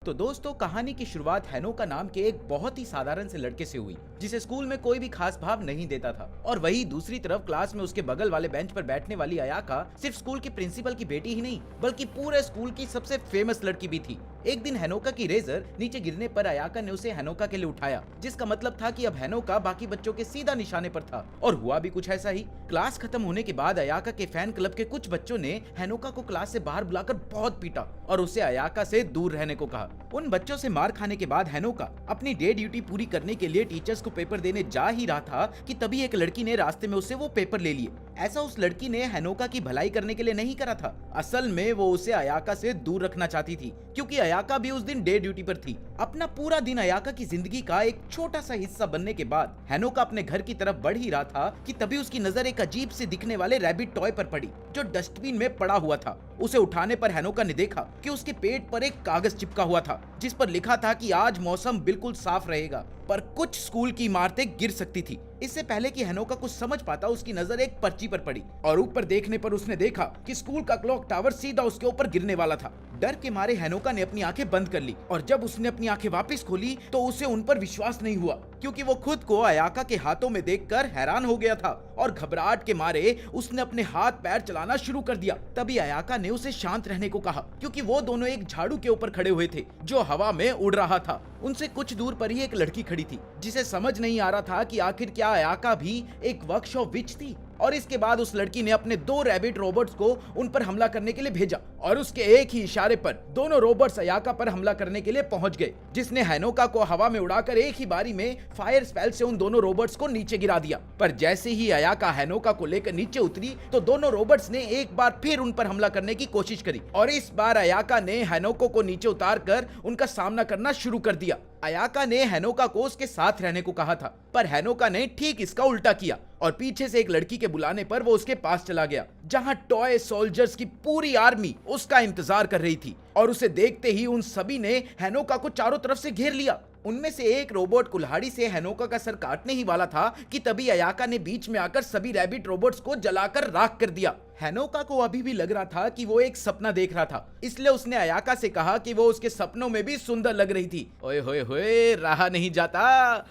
तो दोस्तों, कहानी की शुरुआत हैनोका नाम के एक बहुत ही साधारण से लड़के से हुई, जिसे स्कूल में कोई भी खास भाव नहीं देता था। और वही दूसरी तरफ क्लास में उसके बगल वाले बेंच पर बैठने वाली अयाका सिर्फ स्कूल की प्रिंसिपल की बेटी ही नहीं, बल्कि पूरे स्कूल की सबसे फेमस लड़की भी थी। एक दिन हैनोका की रेजर नीचे गिरने पर अयाका ने उसे हैनोका के लिए उठाया, जिसका मतलब था कि अब हैनोका बाकी बच्चों के सीधा निशाने पर था। और हुआ भी कुछ ऐसा ही। क्लास खत्म होने के बाद अयाका के फैन क्लब के कुछ बच्चों ने हैनोका को क्लास से बाहर बुलाकर बहुत पीटा और उसे अयाका से दूर रहने को कहा। उन बच्चों से मार खाने के बाद हैनोका अपनी डे ड्यूटी पूरी करने के लिए टीचर्स को पेपर देने जा ही रहा था कि तभी एक लड़की ने रास्ते में उससे वो पेपर ले लिए। ऐसा उस लड़की ने हैनोका की भलाई करने के लिए नहीं करा था। असल में वो उसे अयाका से दूर रखना चाहती थी, क्योंकि अयाका भी उस दिन डे ड्यूटी पर थी। अपना पूरा दिन अयाका की जिंदगी का एक छोटा सा हिस्सा बनने के बाद हैनोका अपने घर की तरफ बढ़ ही रहा था कि तभी उसकी नजर एक अजीब से दिखने वाले रैबिट टॉय पर पड़ी, जो डस्टबिन में पड़ा हुआ था। उसे उठाने पर हैनोका ने देखा कि उसके पेट पर एक कागज चिपका हुआ था, जिस पर लिखा था कि आज मौसम बिल्कुल साफ रहेगा, पर कुछ स्कूल की इमारतें गिर सकती थी। इससे पहले कि हैनोका कुछ समझ पाता, उसकी नजर एक पर्ची पर पड़ी और ऊपर देखने पर उसने देखा कि स्कूल का क्लॉक टावर सीधा उसके ऊपर गिरने वाला था। डर के मारे हैनोका ने अपनी आंखें बंद कर ली और जब उसने अपनी आंखें वापस खोली तो उसे उन पर विश्वास नहीं हुआ, क्योंकि वो खुद को अयाका के हाथों में देखकर हैरान हो गया था और घबराहट के मारे उसने अपने हाथ पैर चलाना शुरू कर दिया। तभी अयाका ने उसे शांत रहने को कहा, क्योंकि वो दोनों एक झाड़ू के ऊपर खड़े हुए थे जो हवा में उड़ रहा था। उनसे कुछ दूर पर ही एक लड़की खड़ी थी, जिसे समझ नहीं आ रहा था कि आखिर क्या अयाका भी एक वर्कशॉप विच थी। और इसके बाद उस लड़की ने अपने 2 रैबिट रोबोट्स को उन पर हमला करने के लिए भेजा और उसके एक ही इशारे पर दोनों रोबोट्स अयाका पर हमला करने के लिए पहुंच गए, जिसने हैनोका को हवा में उड़ाकर एक ही बारी में फायर स्पेल से उन दोनों रोबोट्स को नीचे गिरा दिया। पर जैसे ही अयाका हैनोका को लेकर नीचे उतरी तो दोनों रोबोट्स ने एक बार फिर उन पर हमला करने की कोशिश करी और इस बार अयाका ने हैनोका को नीचे उतार कर उनका सामना करना शुरू कर दिया। अयाका ने हैनोका को उसके साथ रहने को कहा था, पर हैनोका ने ठीक इसका उल्टा किया और पीछे से एक लड़की के बुलाने पर वो उसके पास चला गया, जहां टॉय सोल्जर्स की पूरी आर्मी उसका इंतजार कर रही थी। और उसे देखते ही उन सभी ने हैनोका को चारों तरफ से घेर लिया। उनमें से एक रोबोट कुल्हाड़ी से हैनोका का सर काटने ही वाला था कि तभी अयाका ने बीच में आकर सभी रैबिट रोबोट्स को जलाकर राख कर दिया। हैनोका को अभी भी लग रहा था कि वो एक सपना देख रहा था, इसलिए उसने अयाका से कहा कि वो उसके सपनों में भी सुंदर लग रही थी। ओए होए होए, रहा नहीं जाता।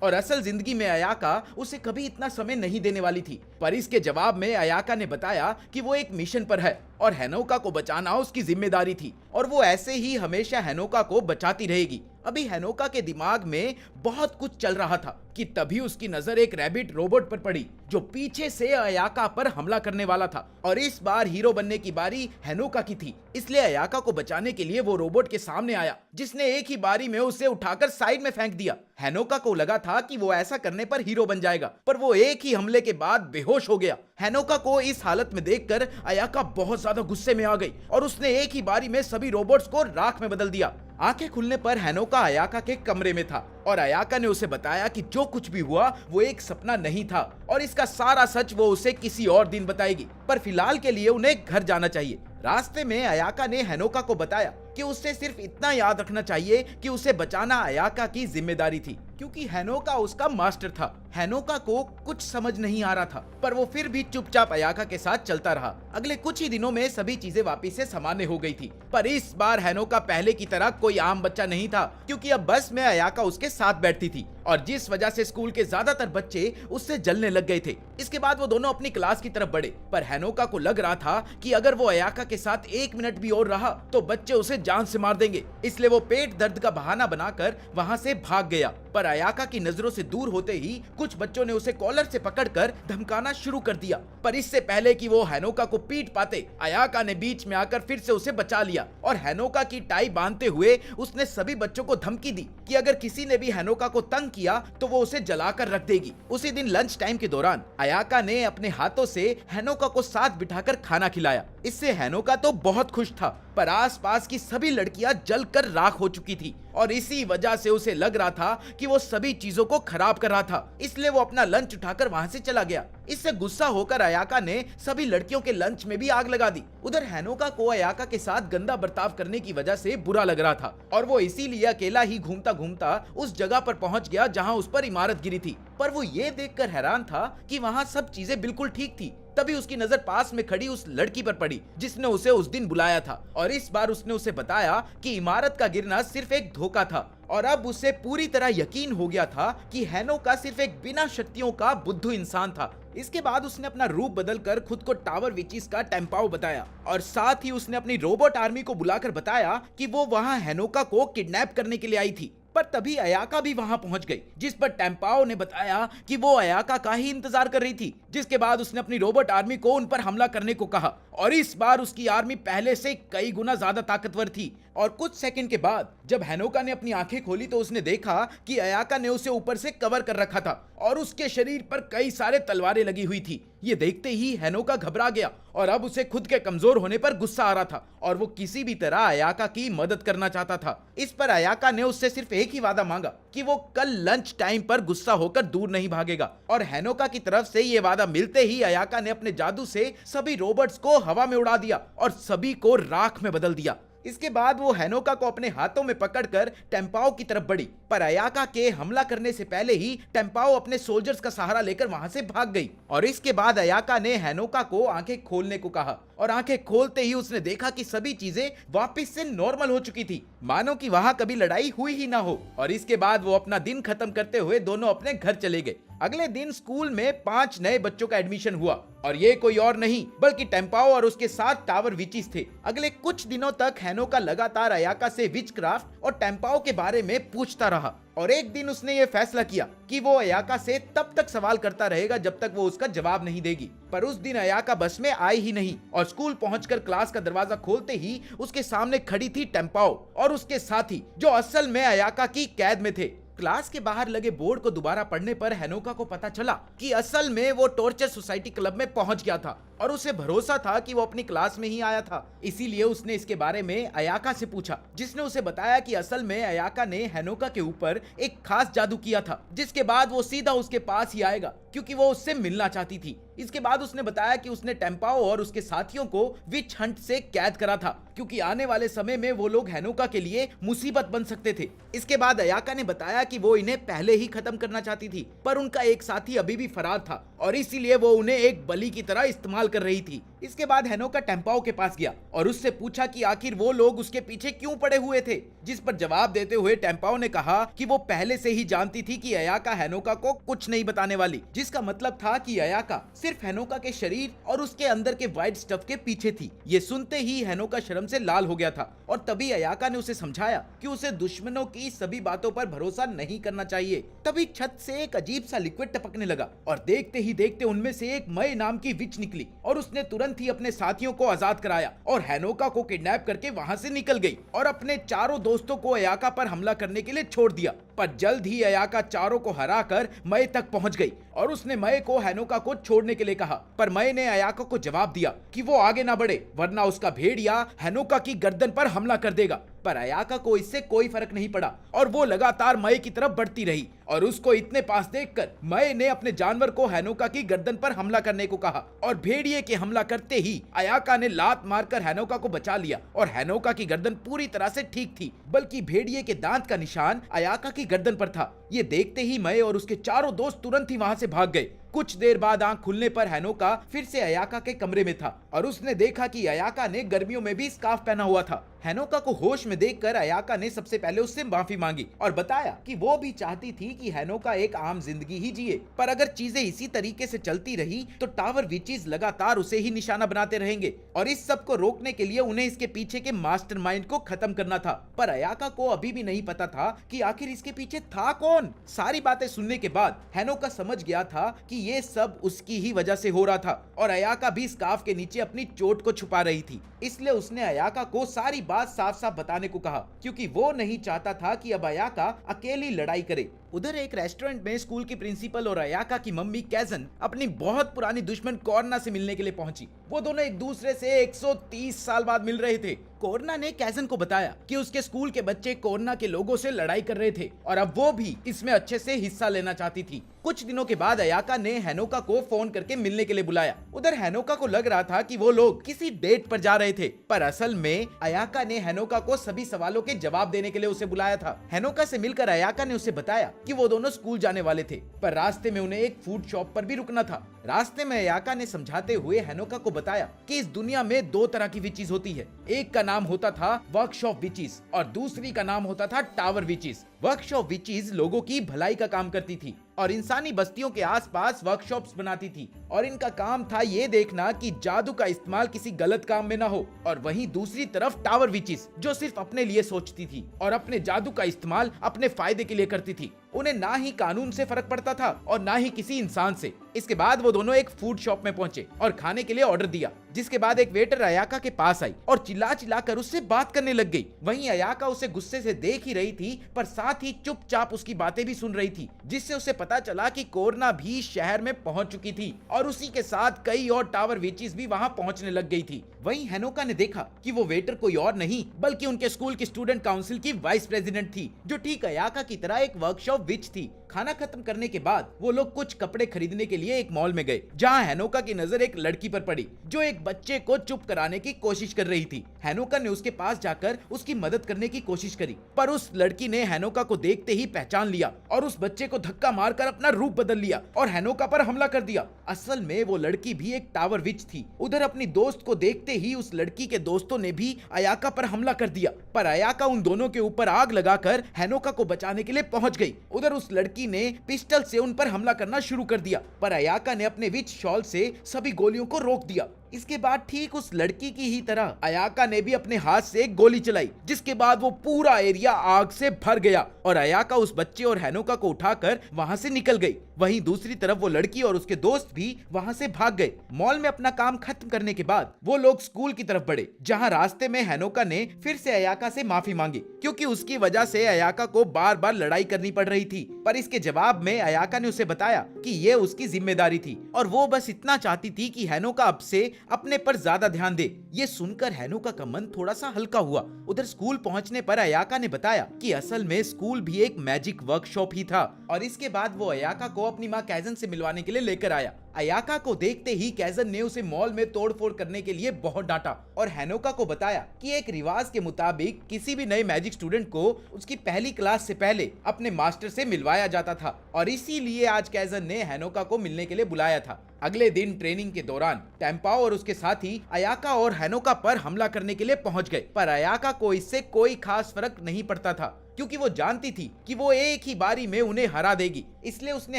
और असल जिंदगी में अयाका उसे कभी इतना समय नहीं देने वाली थी, पर इसके जवाब में अयाका ने बताया कि वो एक मिशन पर है और हैनोका को बचाना उसकी जिम्मेदारी थी और वो ऐसे ही हमेशा हैनोका को बचाती रहेगी। अभी हैनोका के दिमाग में बहुत कुछ चल रहा था कि तभी उसकी नजर एक रैबिट रोबोट पर पड़ी, जो पीछे से अयाका पर हमला करने वाला था। और इस बार हीरो बनने की बारी हैनोका की थी, इसलिए अयाका को बचाने के लिए वो रोबोट के सामने आया, जिसने एक ही बारी में उसे उठाकर साइड में फेंक दिया। हैनोका को लगा था कि वो ऐसा करने पर हीरो बन जाएगा, पर वो एक ही हमले के बाद बेहोश हो गया। हैनोका को इस हालत में देखकर अयाका बहुत ज्यादा गुस्से में आ गई और उसने एक ही बारी में सभी रोबोट्स को राख में बदल दिया। आंखें खुलने पर हैनोका अयाका के कमरे में था और अयाका ने उसे बताया कि जो कुछ भी हुआ वो एक सपना नहीं था और इसका सारा सच वो उसे किसी और दिन बताएगी, पर फिलहाल के लिए उन्हें घर जाना चाहिए। रास्ते में अयाका ने हैनोका को बताया कि उसे सिर्फ इतना याद रखना चाहिए कि उसे बचाना अयाका की जिम्मेदारी थी, क्योंकि हैनोका उसका मास्टर था। हैनोका को कुछ समझ नहीं आ रहा था, पर वो फिर भी चुपचाप अयाका के साथ चलता रहा। अगले कुछ ही दिनों में सभी चीजें वापस से सामान्य हो गई थी, पर इस बार हैनोका पहले की तरह कोई आम बच्चा नहीं था, क्योंकि अब बस में अयाका उसके साथ बैठती थी और जिस वजह से स्कूल के ज्यादातर बच्चे उससे जलने लग गए थे। इसके बाद वो दोनों अपनी क्लास की तरफ बढ़े, पर हैनोका को लग रहा था कि अगर वो अयाका के साथ 1 मिनट भी और रहा तो बच्चे उसे जान से मार देंगे, इसलिए वो पेट दर्द का बहाना बनाकर वहां से भाग गया। पर अयाका की नजरों से दूर होते ही कुछ बच्चों ने उसे कॉलर से पकड़कर धमकाना शुरू कर दिया, पर इससे पहले कि वो हैनोका को पीट पाते, अयाका ने बीच में आकर फिर से उसे बचा लिया और हैनोका की टाई बांधते हुए उसने सभी बच्चों को धमकी दी कि अगर किसी ने भी हैनोका को तंग किया तो वो उसे जलाकर रख देगी। उसी दिन लंच टाइम के दौरान अयाका ने अपने हाथों से हैनोका को साथ बिठाकर खाना खिलाया। इससे हैनोका तो बहुत खुश था, पर आसपास की सभी लड़कियां जलकर राख हो चुकी थी और इसी वजह से उसे लग रहा था कि वो सभी चीजों को खराब कर रहा था, इसलिए वो अपना लंच उठाकर वहां से चला गया। इससे गुस्सा होकर अयाका ने सभी लड़कियों के लंच में भी आग लगा दी। उधर हैनोका को अयाका के साथ गंदा बर्ताव करने की वजह से बुरा लग रहा था और वो इसीलिए अकेला ही घूमता घूमता उस जगह पर पहुंच गया जहां उस पर इमारत गिरी थी। पर वो ये देखकर हैरान था कि वहां सब चीजें बिल्कुल ठीक थी। तभी उसकी नजर पास में खड़ी उस लड़की पर पड़ी जिसने उसे उस दिन बुलाया था और इस बार उसने उसे बताया कि इमारत का गिरना सिर्फ एक धोखा था और अब उसे पूरी तरह यकीन हो गया था कि हैनोका सिर्फ एक बिना शक्तियों का बुद्धू इंसान था। इसके बाद उसने अपना रूप बदलकर खुद को टावर विचीज का टेम्पाओ बताया और साथ ही उसने अपनी रोबोट आर्मी को बुलाकर बताया कि वो वहां हैनोका को किडनैप करने के लिए आई थी। पर तभी अयाका भी वहां पहुंच गई, जिस पर टेम्पाओ ने बताया कि वो अयाका का ही इंतजार कर रही थी। जिसके बाद उसने अपनी रोबोट आर्मी को उन पर हमला करने को कहा और इस बार उसकी आर्मी पहले से कई गुना ज्यादा ताकतवर थी। और कुछ सेकंड के बाद जब हैनोका ने अपनी आंखें खोली तो उसने देखा कि अयाका ने उसे ऊपर से कवर कर रखा था और उसके शरीर पर कई सारे तलवारें लगी हुई थी। ये देखते ही हैनोका घबरा गया और अब उसे खुद के कमजोर होने पर गुस्सा आ रहा था और वो किसी भी तरह अयाका की मदद करना चाहता था। इस पर अयाका ने उससे सिर्फ एक ही वादा मांगा कि वो कल लंच टाइम पर गुस्सा होकर दूर नहीं भागेगा और हैनोका की तरफ से ये वादा मिलते ही अयाका ने अपने जादू से सभी रोबोट्स को हवा में उड़ा दिया और सभी को राख में बदल दिया। इसके बाद वो हैनोका को अपने हाथों में पकड़कर टेम्पाओ की तरफ बढ़ी, पर अयाका के हमला करने से पहले ही टेम्पाओ अपने सोल्जर्स का सहारा लेकर वहां से भाग गई। और इसके बाद अयाका ने हैनोका को आंखें खोलने को कहा और आंखें खोलते ही उसने देखा कि सभी चीजें वापस से नॉर्मल हो चुकी थी, मानो कि वहां कभी लड़ाई हुई ही ना हो। और इसके बाद वो अपना दिन खत्म करते हुए दोनों अपने घर चले गए। अगले दिन स्कूल में 5 नए बच्चों का एडमिशन हुआ और ये कोई और नहीं बल्कि टेम्पाओ और उसके साथ टावर विचीज थे। अगले कुछ दिनों तक हैनोका लगातार अयाका से विचक्राफ्ट और टेम्पाओ के बारे में पूछता रहा और एक दिन उसने ये फैसला किया कि वो अयाका से तब तक सवाल करता रहेगा जब तक वो उसका जवाब नहीं देगी। पर उस दिन अयाका बस में आई ही नहीं और स्कूल पहुंचकर क्लास का दरवाजा खोलते ही उसके सामने खड़ी थी टेम्पाओ और उसके साथी जो असल में अयाका की कैद में थे। क्लास के बाहर लगे बोर्ड को दोबारा पढ़ने पर हैनोका को पता चला कि असल में वो टॉर्चर सोसाइटी क्लब में पहुंच गया था और उसे भरोसा था कि वो अपनी क्लास में ही आया था। इसीलिए उसने इसके बारे में अयाका से पूछा, जिसने उसे बताया कि असल में अयाका ने हैनोका के ऊपर एक खास जादू किया था, जिसके बाद वो सीधा उसके पास ही आएगा क्योंकि वो उससे मिलना चाहती थी। इसके बाद उसने बताया कि उसने टेम्पाओ और उसके साथियों को विच हंट से कैद करा था क्योंकि आने वाले समय में वो लोग हैनोका के लिए मुसीबत बन सकते थे। इसके बाद अयाका ने बताया कि वो इन्हें पहले ही खत्म करना चाहती थी, पर उनका एक साथी अभी भी फरार था और इसीलिए वो उन्हें एक बलि की तरह इस्तेमाल कर रही थी। इसके बाद हैनोका टेम्पाओ के पास गया और उससे पूछा कि आखिर वो लोग उसके पीछे क्यों पड़े हुए थे, जिस पर जवाब देते हुए टेम्पाओ ने कहा कि वो पहले से ही जानती थी कि अयाका हैनोका को कुछ नहीं बताने वाली, जिसका मतलब था कि अयाका सिर्फ हैनोका के शरीर और उसके अंदर के वाइट स्टफ के पीछे थी। ये सुनते ही हैनोका शर्म से लाल हो गया था और तभी अयाका ने उसे समझाया कि उसे दुश्मनों की सभी बातों पर भरोसा नहीं करना चाहिए। तभी छत से एक अजीब सा लिक्विड टपकने लगा और देखते ही देखते उनमें से एक मई नाम की विच निकली और उसने तुरंत ही अपने साथियों को आजाद कराया और हैनोका को किडनैप करके वहां से निकल गई और अपने चारों दोस्तों को अयाका पर हमला करने के लिए छोड़ दिया। पर जल्द ही अयाका चारों को हराकर मई तक पहुंच गई और उसने मई को हैनोका को छोड़ने के लिए कहा, पर मई ने अयाका को जवाब दिया कि वो आगे ना बढ़े वरना उसका भेड़िया हैनोका की गर्दन पर हमला कर देगा। पर अयाका को इससे कोई फर्क नहीं पड़ा और वो लगातार मई की तरफ बढ़ती रही और उसको इतने पास देखकर मई ने अपने जानवर को हैनोका की गर्दन पर हमला करने को कहा और भेड़िए के हमला करते ही अयाका ने लात मारकर हैनोका को बचा लिया और हैनोका की गर्दन पूरी तरह से ठीक थी, बल्कि भेड़िए के दांत का निशान अयाका की गर्दन पर था। ये देखते ही मई और उसके चारों दोस्त तुरंत ही वहां से भाग गए। कुछ देर बाद आंख खुलने पर हैनोका फिर से अयाका के कमरे में था और उसने देखा कि अयाका ने गर्मियों में भी स्कार्फ पहना हुआ था। हैनोका को होश में देखकर अयाका ने सबसे पहले उससे माफी मांगी और बताया कि वो भी चाहती थी कि हैनोका एक आम जिंदगी ही जिए, पर अगर चीजें इसी तरीके से चलती रही तो टावर विचीज लगातार उसे ही निशाना बनाते रहेंगे और इस सब को रोकने के लिए उन्हें इसके पीछे के मास्टरमाइंड को खत्म करना था। पर अयाका को अभी भी नहीं पता था कि आखिर इसके पीछे था कौन। सारी बातें सुनने के बाद हैनोका समझ गया था कि ये सब उसकी ही वजह से हो रहा था और अयाका भी स्कार्फ के नीचे अपनी चोट को छुपा रही थी। इसलिए उसने अयाका को सारी बात साफ साफ बताने को कहा क्योंकि वो नहीं चाहता था कि अब अयाका अकेली लड़ाई करे। उधर एक रेस्टोरेंट में स्कूल की प्रिंसिपल और अयाका की मम्मी कैजन अपनी बहुत पुरानी दुश्मन कोर्ना से मिलने के लिए पहुंची। वो दोनों एक दूसरे से 130 साल बाद मिल रहे थे। कोर्ना ने कैजन को बताया कि उसके स्कूल के बच्चे कोर्ना के लोगों से लड़ाई कर रहे थे और अब वो भी इसमें अच्छे से हिस्सा लेना चाहती थी। कुछ दिनों के बाद अयाका ने हैनोका को फोन करके मिलने के लिए बुलाया। उधर हैनोका को लग रहा था कि वो लोग किसी डेट पर जा रहे थे, पर असल में अयाका ने हैनोका को सभी सवालों के जवाब देने के लिए उसे बुलाया था। हैनोका से मिलकर अयाका ने उसे बताया कि वो दोनों स्कूल जाने वाले थे, पर रास्ते में उन्हें एक फूड शॉप पर भी रुकना था। रास्ते में अयाका ने समझाते हुए हेनोका को बताया कि इस दुनिया में दो तरह की विचेस होती है। एक का नाम होता था वर्कशॉप विचेस और दूसरी का नाम होता था टावर विचेस। वर्कशॉप विचेस लोगों की भलाई का काम करती थी और इंसानी बस्तियों के आसपास वर्कशॉप्स बनाती थी और इनका काम था ये देखना कि जादू का इस्तेमाल किसी गलत काम में ना हो। और वहीं दूसरी तरफ टावर विचेस जो सिर्फ अपने लिए सोचती थी और अपने जादू का इस्तेमाल अपने फायदे के लिए करती थी। उन्हें ना ही कानून से फर्क पड़ता था और ना ही किसी इंसान से। इसके बाद वो दोनों एक फूड शॉप में पहुंचे और खाने के लिए ऑर्डर दिया, जिसके बाद एक वेटर अयाका के पास आई और चिल्ला चिल्ला कर उससे बात करने लग गई। वहीं अयाका उसे गुस्से से देख ही रही थी पर साथ ही चुपचाप उसकी बातें भी सुन रही थी, जिससे उसे पता चला कि कोरना भी शहर में पहुंच चुकी थी और उसी के साथ कई और टावर विचेस भी वहां पहुंचने लग गई थी। वहीं हेनोका ने देखा कि वो वेटर कोई और नहीं बल्कि उनके स्कूल की स्टूडेंट काउंसिल की वाइस प्रेसिडेंट थी, जो ठीक अयाका की तरह एक वर्कशॉप विच थी। खाना खत्म करने के बाद वो लोग कुछ कपड़े खरीदने के लिए एक मॉल में गए, जहां हेनोका की नजर एक लड़की पर पड़ी जो एक बच्चे को चुप कराने की कोशिश कर रही थी। हेनोका ने उसके पास जाकर उसकी मदद करने की कोशिश करी, पर उस लड़की ने हेनोका को देखते ही पहचान लिया और उस बच्चे को धक्का मारकर अपना रूप बदल लिया और हेनोका पर हमला कर दिया। असल में वो लड़की भी एक टावर विच थी। उधर अपनी दोस्त को देखते ही उस लड़की के दोस्तों ने भी अयाका पर हमला कर दिया, पर अयाका उन दोनों के ऊपर आग लगाकर हेनोका को बचाने के लिए पहुंच गई। उधर उस लड़की ने पिस्टल से उन पर हमला करना शुरू कर दिया, पर अयाका ने अपने विच शॉल से सभी गोलियों को रोक दिया। इसके बाद ठीक उस लड़की की ही तरह अयाका ने भी अपने हाथ से एक गोली चलाई, जिसके बाद वो पूरा एरिया आग से भर गया और अयाका उस बच्चे और हेनोका को उठाकर वहां से निकल गई। वहीं दूसरी तरफ वो लड़की और उसके दोस्त भी वहां से भाग गए। मॉल में अपना काम खत्म करने के बाद वो लोग स्कूल की तरफ बढ़े, जहां रास्ते में हेनोका ने फिर से अयाका से माफी मांगी, क्योंकि उसकी वजह से अयाका को बार बार लड़ाई करनी पड़ रही थी। पर इसके जवाब में अयाका ने उसे बताया कि ये उसकी जिम्मेदारी थी और वो बस इतना चाहती थी कि हेनोका अब से अपने पर ज्यादा ध्यान दे। ये सुनकर हेनोका का मन थोड़ा सा हल्का हुआ। उधर स्कूल पहुंचने पर अयाका ने बताया कि असल में स्कूल भी एक मैजिक वर्कशॉप ही था और इसके बाद वो अयाका को अपनी माँ कैजन से मिलवाने के लिए लेकर आया। अयाका को देखते ही कैजन ने उसे मॉल में तोड़फोड़ करने के लिए बहुत डांटा और हेनोका को बताया कि एक रिवाज के मुताबिक किसी भी नए मैजिक स्टूडेंट को उसकी पहली क्लास से पहले अपने मास्टर से मिलवाया जाता था और इसीलिए आज कैजन ने हेनोका को मिलने के लिए बुलाया था। अगले दिन ट्रेनिंग के दौरान टेम्पाओ और उसके साथी अयाका और हेनोका पर हमला करने के लिए पहुंच गए, पर अयाका को इससे कोई खास फर्क नहीं पड़ता था, क्योंकि वो जानती थी कि वो एक ही बारी में उन्हें हरा देगी। इसलिए उसने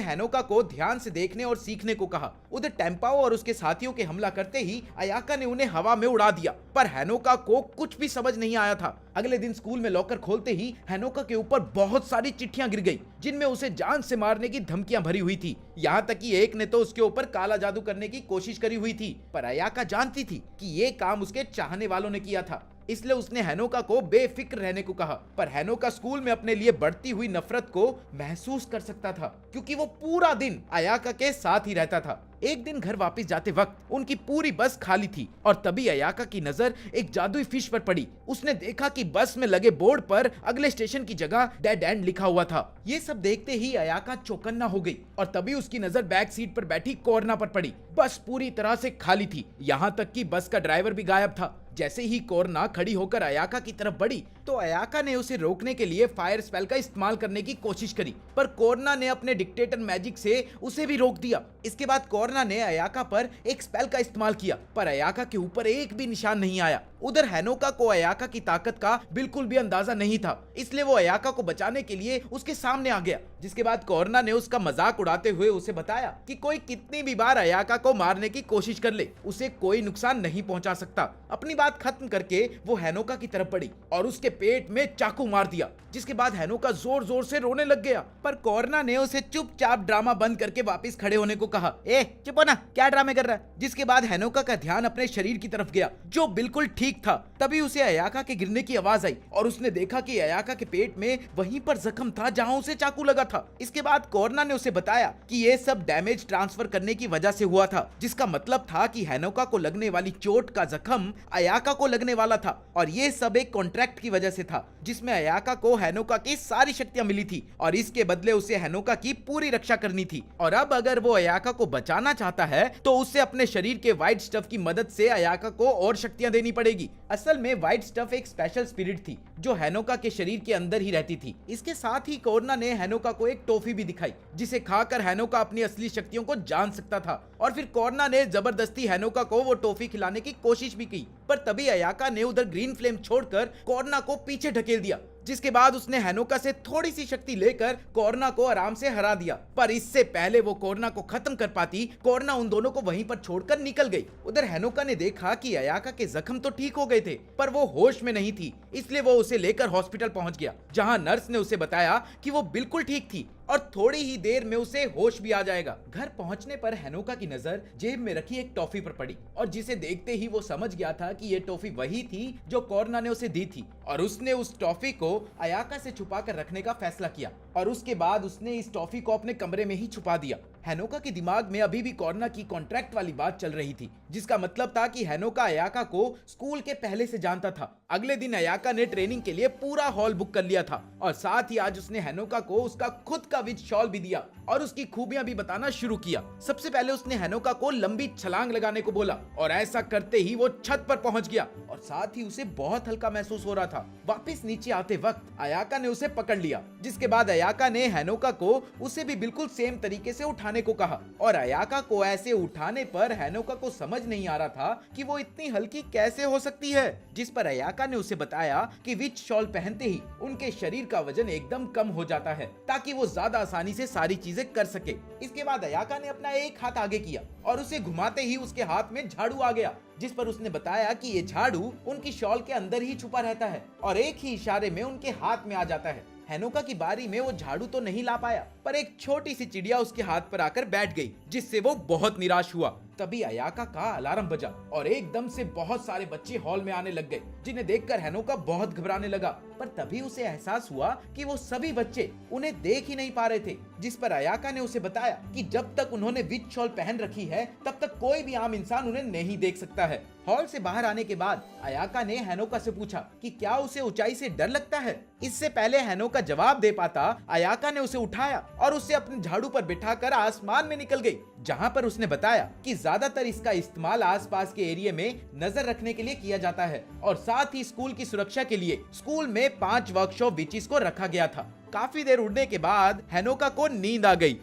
हेनोका को ध्यान से देखने और सीखने को कहा। उधर टेम्पाओ और उसके साथियों के हमला करते ही अयाका ने उन्हें हवा में उड़ा दिया, पर हेनोका को कुछ भी समझ नहीं आया था। अगले दिन स्कूल में लॉकर खोलते ही हेनोका के ऊपर बहुत सारी चिट्ठियां गिर गई, जिनमें उसे जान से मारने की धमकियां भरी हुई थी। यहाँ तक कि एक ने तो उसके ऊपर काला जादू करने की कोशिश करी हुई थी, पर अयाका जानती थी कि ये काम उसके चाहने वालों ने किया था, इसलिए उसने हेनोका को बेफिक्र रहने को कहा। पर हेनोका स्कूल में अपने लिए बढ़ती हुई नफरत को महसूस कर सकता था, क्योंकि वो पूरा दिन अयाका के साथ ही रहता था। एक दिन घर वापस जाते वक्त उनकी पूरी बस खाली थी और तभी अयाका की नजर एक जादुई फिश पर पड़ी। उसने देखा कि बस में लगे बोर्ड पर अगले स्टेशन की जगह डेड एंड लिखा हुआ था। ये सब देखते ही अयाका चौकन्ना हो गई और तभी उसकी नजर बैक सीट पर बैठी कोरना पर पड़ी। बस पूरी तरह से खाली थी, यहाँ तक कि बस का ड्राइवर भी गायब था। जैसे ही कोरना खड़ी होकर अयाका की तरफ बढ़ी तो अयाका ने उसे रोकने के लिए फायर स्पेल का इस्तेमाल करने की कोशिश करी, पर कोरना ने अपने डिक्टेटर मैजिक से उसे भी रोक दिया। इसके बाद कोरना ने अयाका पर एक स्पेल का इस्तेमाल किया, पर अयाका के ऊपर एक भी निशान नहीं आया। उधर हेनोका को अयाका की ताकत का बिल्कुल भी अंदाजा नहीं था, इसलिए वो अयाका को बचाने के लिए उसके सामने आ गया। जिसके बाद कोरना ने उसका मजाक उड़ाते हुए उसे बताया कि कोई कितनी भी बार अयाका को मारने की कोशिश कर ले, उसे कोई नुकसान नहीं पहुंचा सकता। अपनी बात खत्म करके वो हेनोका की तरफ बढ़ी और उसके पेट में चाकू मार दिया, जिसके बाद हेनोका जोर जोर से रोने लग गया। पर कोरना ने उसे चुपचाप ड्रामा बंद करके वापस खड़े होने को कहा। ए चुप हो ना, क्या ड्रामे कर रहा है। जिसके बाद हेनोका का ध्यान अपने शरीर की तरफ गया, जो बिल्कुल ठीक था। तभी उसे अयाका के गिरने की आवाज आई और उसने देखा कि अयाका के पेट में वहीं पर जख्म था जहां उसे चाकू लगा था। इसके बाद कोरना ने उसे बताया कि ये सब डैमेज ट्रांसफर करने की वजह से हुआ था, जिसका मतलब था कि हेनोका को लगने वाली चोट का जख्म अयाका को लगने वाला था और ये सब एक कॉन्ट्रैक्ट की वजह से था, जिसमें अयाका को हेनोका की सारी शक्तियां मिली थी और इसके बदले उसे हेनोका की पूरी रक्षा करनी थी। और अब अगर वो अयाका को बचाना चाहता है तो उसे अपने शरीर के व्हाइट स्टफ की मदद से अयाका को और शक्तियां देनी पड़ेगी। असल में व्हाइट स्टफ एक स्पेशल स्पिरिट थी जो हेनोका के शरीर के अंदर ही रहती थी। इसके साथ ही कोरना ने हेनोका को एक टॉफी भी दिखाई, जिसे खाकर हेनोका अपनी असली शक्तियों को जान सकता था और फिर कोर्ना ने जबरदस्ती हेनोका को वो टॉफी खिलाने की कोशिश भी की, पर तभी अयाका ने उधर ग्रीन फ्लेम छोड़कर कोर्ना को पीछे ढकेल दिया, जिसके बाद उसने हेनोका से थोड़ी सी शक्ति लेकर कोर्ना को आराम से हरा दिया। पर इससे पहले वो कोर्ना को खत्म कर पाती, कोर्ना उन दोनों को वहीं पर छोड़कर निकल गई। उधर हेनोका ने देखा कि अयाका के जख्म तो ठीक हो गए थे, पर वो होश में नहीं थी, इसलिए वो उसे लेकर हॉस्पिटल पहुंच गया, जहां नर्स ने उसे बताया कि वो बिल्कुल ठीक थी और थोड़ी ही देर में उसे होश भी आ जाएगा। घर पहुंचने पर हेनोका की नजर जेब में रखी एक टॉफी पर पड़ी और जिसे देखते ही वो समझ गया था कि ये टॉफी वही थी जो कोर्ना ने उसे दी थी, और उसने उस टॉफी को अयाका से छुपा कर रखने का फैसला किया और उसके बाद उसने इस टॉफी को अपने कमरे में ही छुपा दिया। हेनोका के दिमाग में अभी भी कोर्ना की कॉन्ट्रैक्ट वाली बात चल रही थी, जिसका मतलब था कि हेनोका अयाका को स्कूल के पहले से जानता था। अगले दिन अयाका ने ट्रेनिंग के लिए पूरा हॉल बुक कर लिया था और साथ ही आज उसने हेनोका को उसका खुद का विच शॉल भी दिया और उसकी खूबियां भी बताना शुरू किया। सबसे पहले उसने हेनोका को लंबी छलांग लगाने को बोला और ऐसा करते ही वो छत पर पहुंच गया और साथ ही उसे बहुत हल्का महसूस हो रहा था। वापस नीचे आते वक्त अयाका ने उसे पकड़ लिया, जिसके बाद अयाका ने हेनोका को उसे भी बिल्कुल सेम तरीके से उठाने को कहा और अयाका को ऐसे उठाने पर हेनोका को समझ नहीं आ रहा था कि वो इतनी हल्की कैसे हो सकती है, जिस पर अयाका ने उसे बताया कि विच शॉल पहनते ही उनके शरीर का वजन एकदम कम हो जाता है ताकि वो ज्यादा आसानी से सारी चीजें कर सके। इसके बाद अयाका ने अपना एक हाथ आगे किया और उसे घुमाते ही उसके हाथ में झाड़ू आ गया, जिस पर उसने बताया कि ये झाड़ू उनकी शॉल के अंदर ही छुपा रहता है और एक ही इशारे में उनके हाथ में आ जाता है। हेनोका की बारी में वो झाड़ू तो नहीं ला पाया, पर एक छोटी सी चिड़िया उसके हाथ पर आकर बैठ गई, जिससे वो बहुत निराश हुआ। तभी अयाका का अलार्म बजा और एकदम से बहुत सारे बच्चे हॉल में आने लग गए, जिन्हें देखकर हेनोका बहुत घबराने लगा। पर तभी उसे एहसास हुआ कि वो सभी बच्चे उन्हें देख ही नहीं पा रहे थे, जिस पर अयाका ने उसे बताया कि जब तक उन्होंने विच शॉल पहन रखी है तब तक कोई भी आम इंसान उन्हें नहीं देख सकता है। हॉल से बाहर आने के बाद अयाका ने हेनोका से पूछा कि क्या उसे ऊंचाई से डर लगता है। इससे पहले हेनोका जवाब दे पाता, अयाका ने उसे उठाया और उसे अपने झाड़ू पर बिठाकर आसमान में निकल गई, जहां पर उसने बताया कि ज्यादातर इसका इस्तेमाल आसपास के एरिया में नजर रखने के लिए किया जाता है और साथ ही स्कूल की सुरक्षा के लिए स्कूल में 5 वर्कशॉप विचेस को रखा गया था। काफी देर उड़ने के बाद हेनोका को नींद आ गई,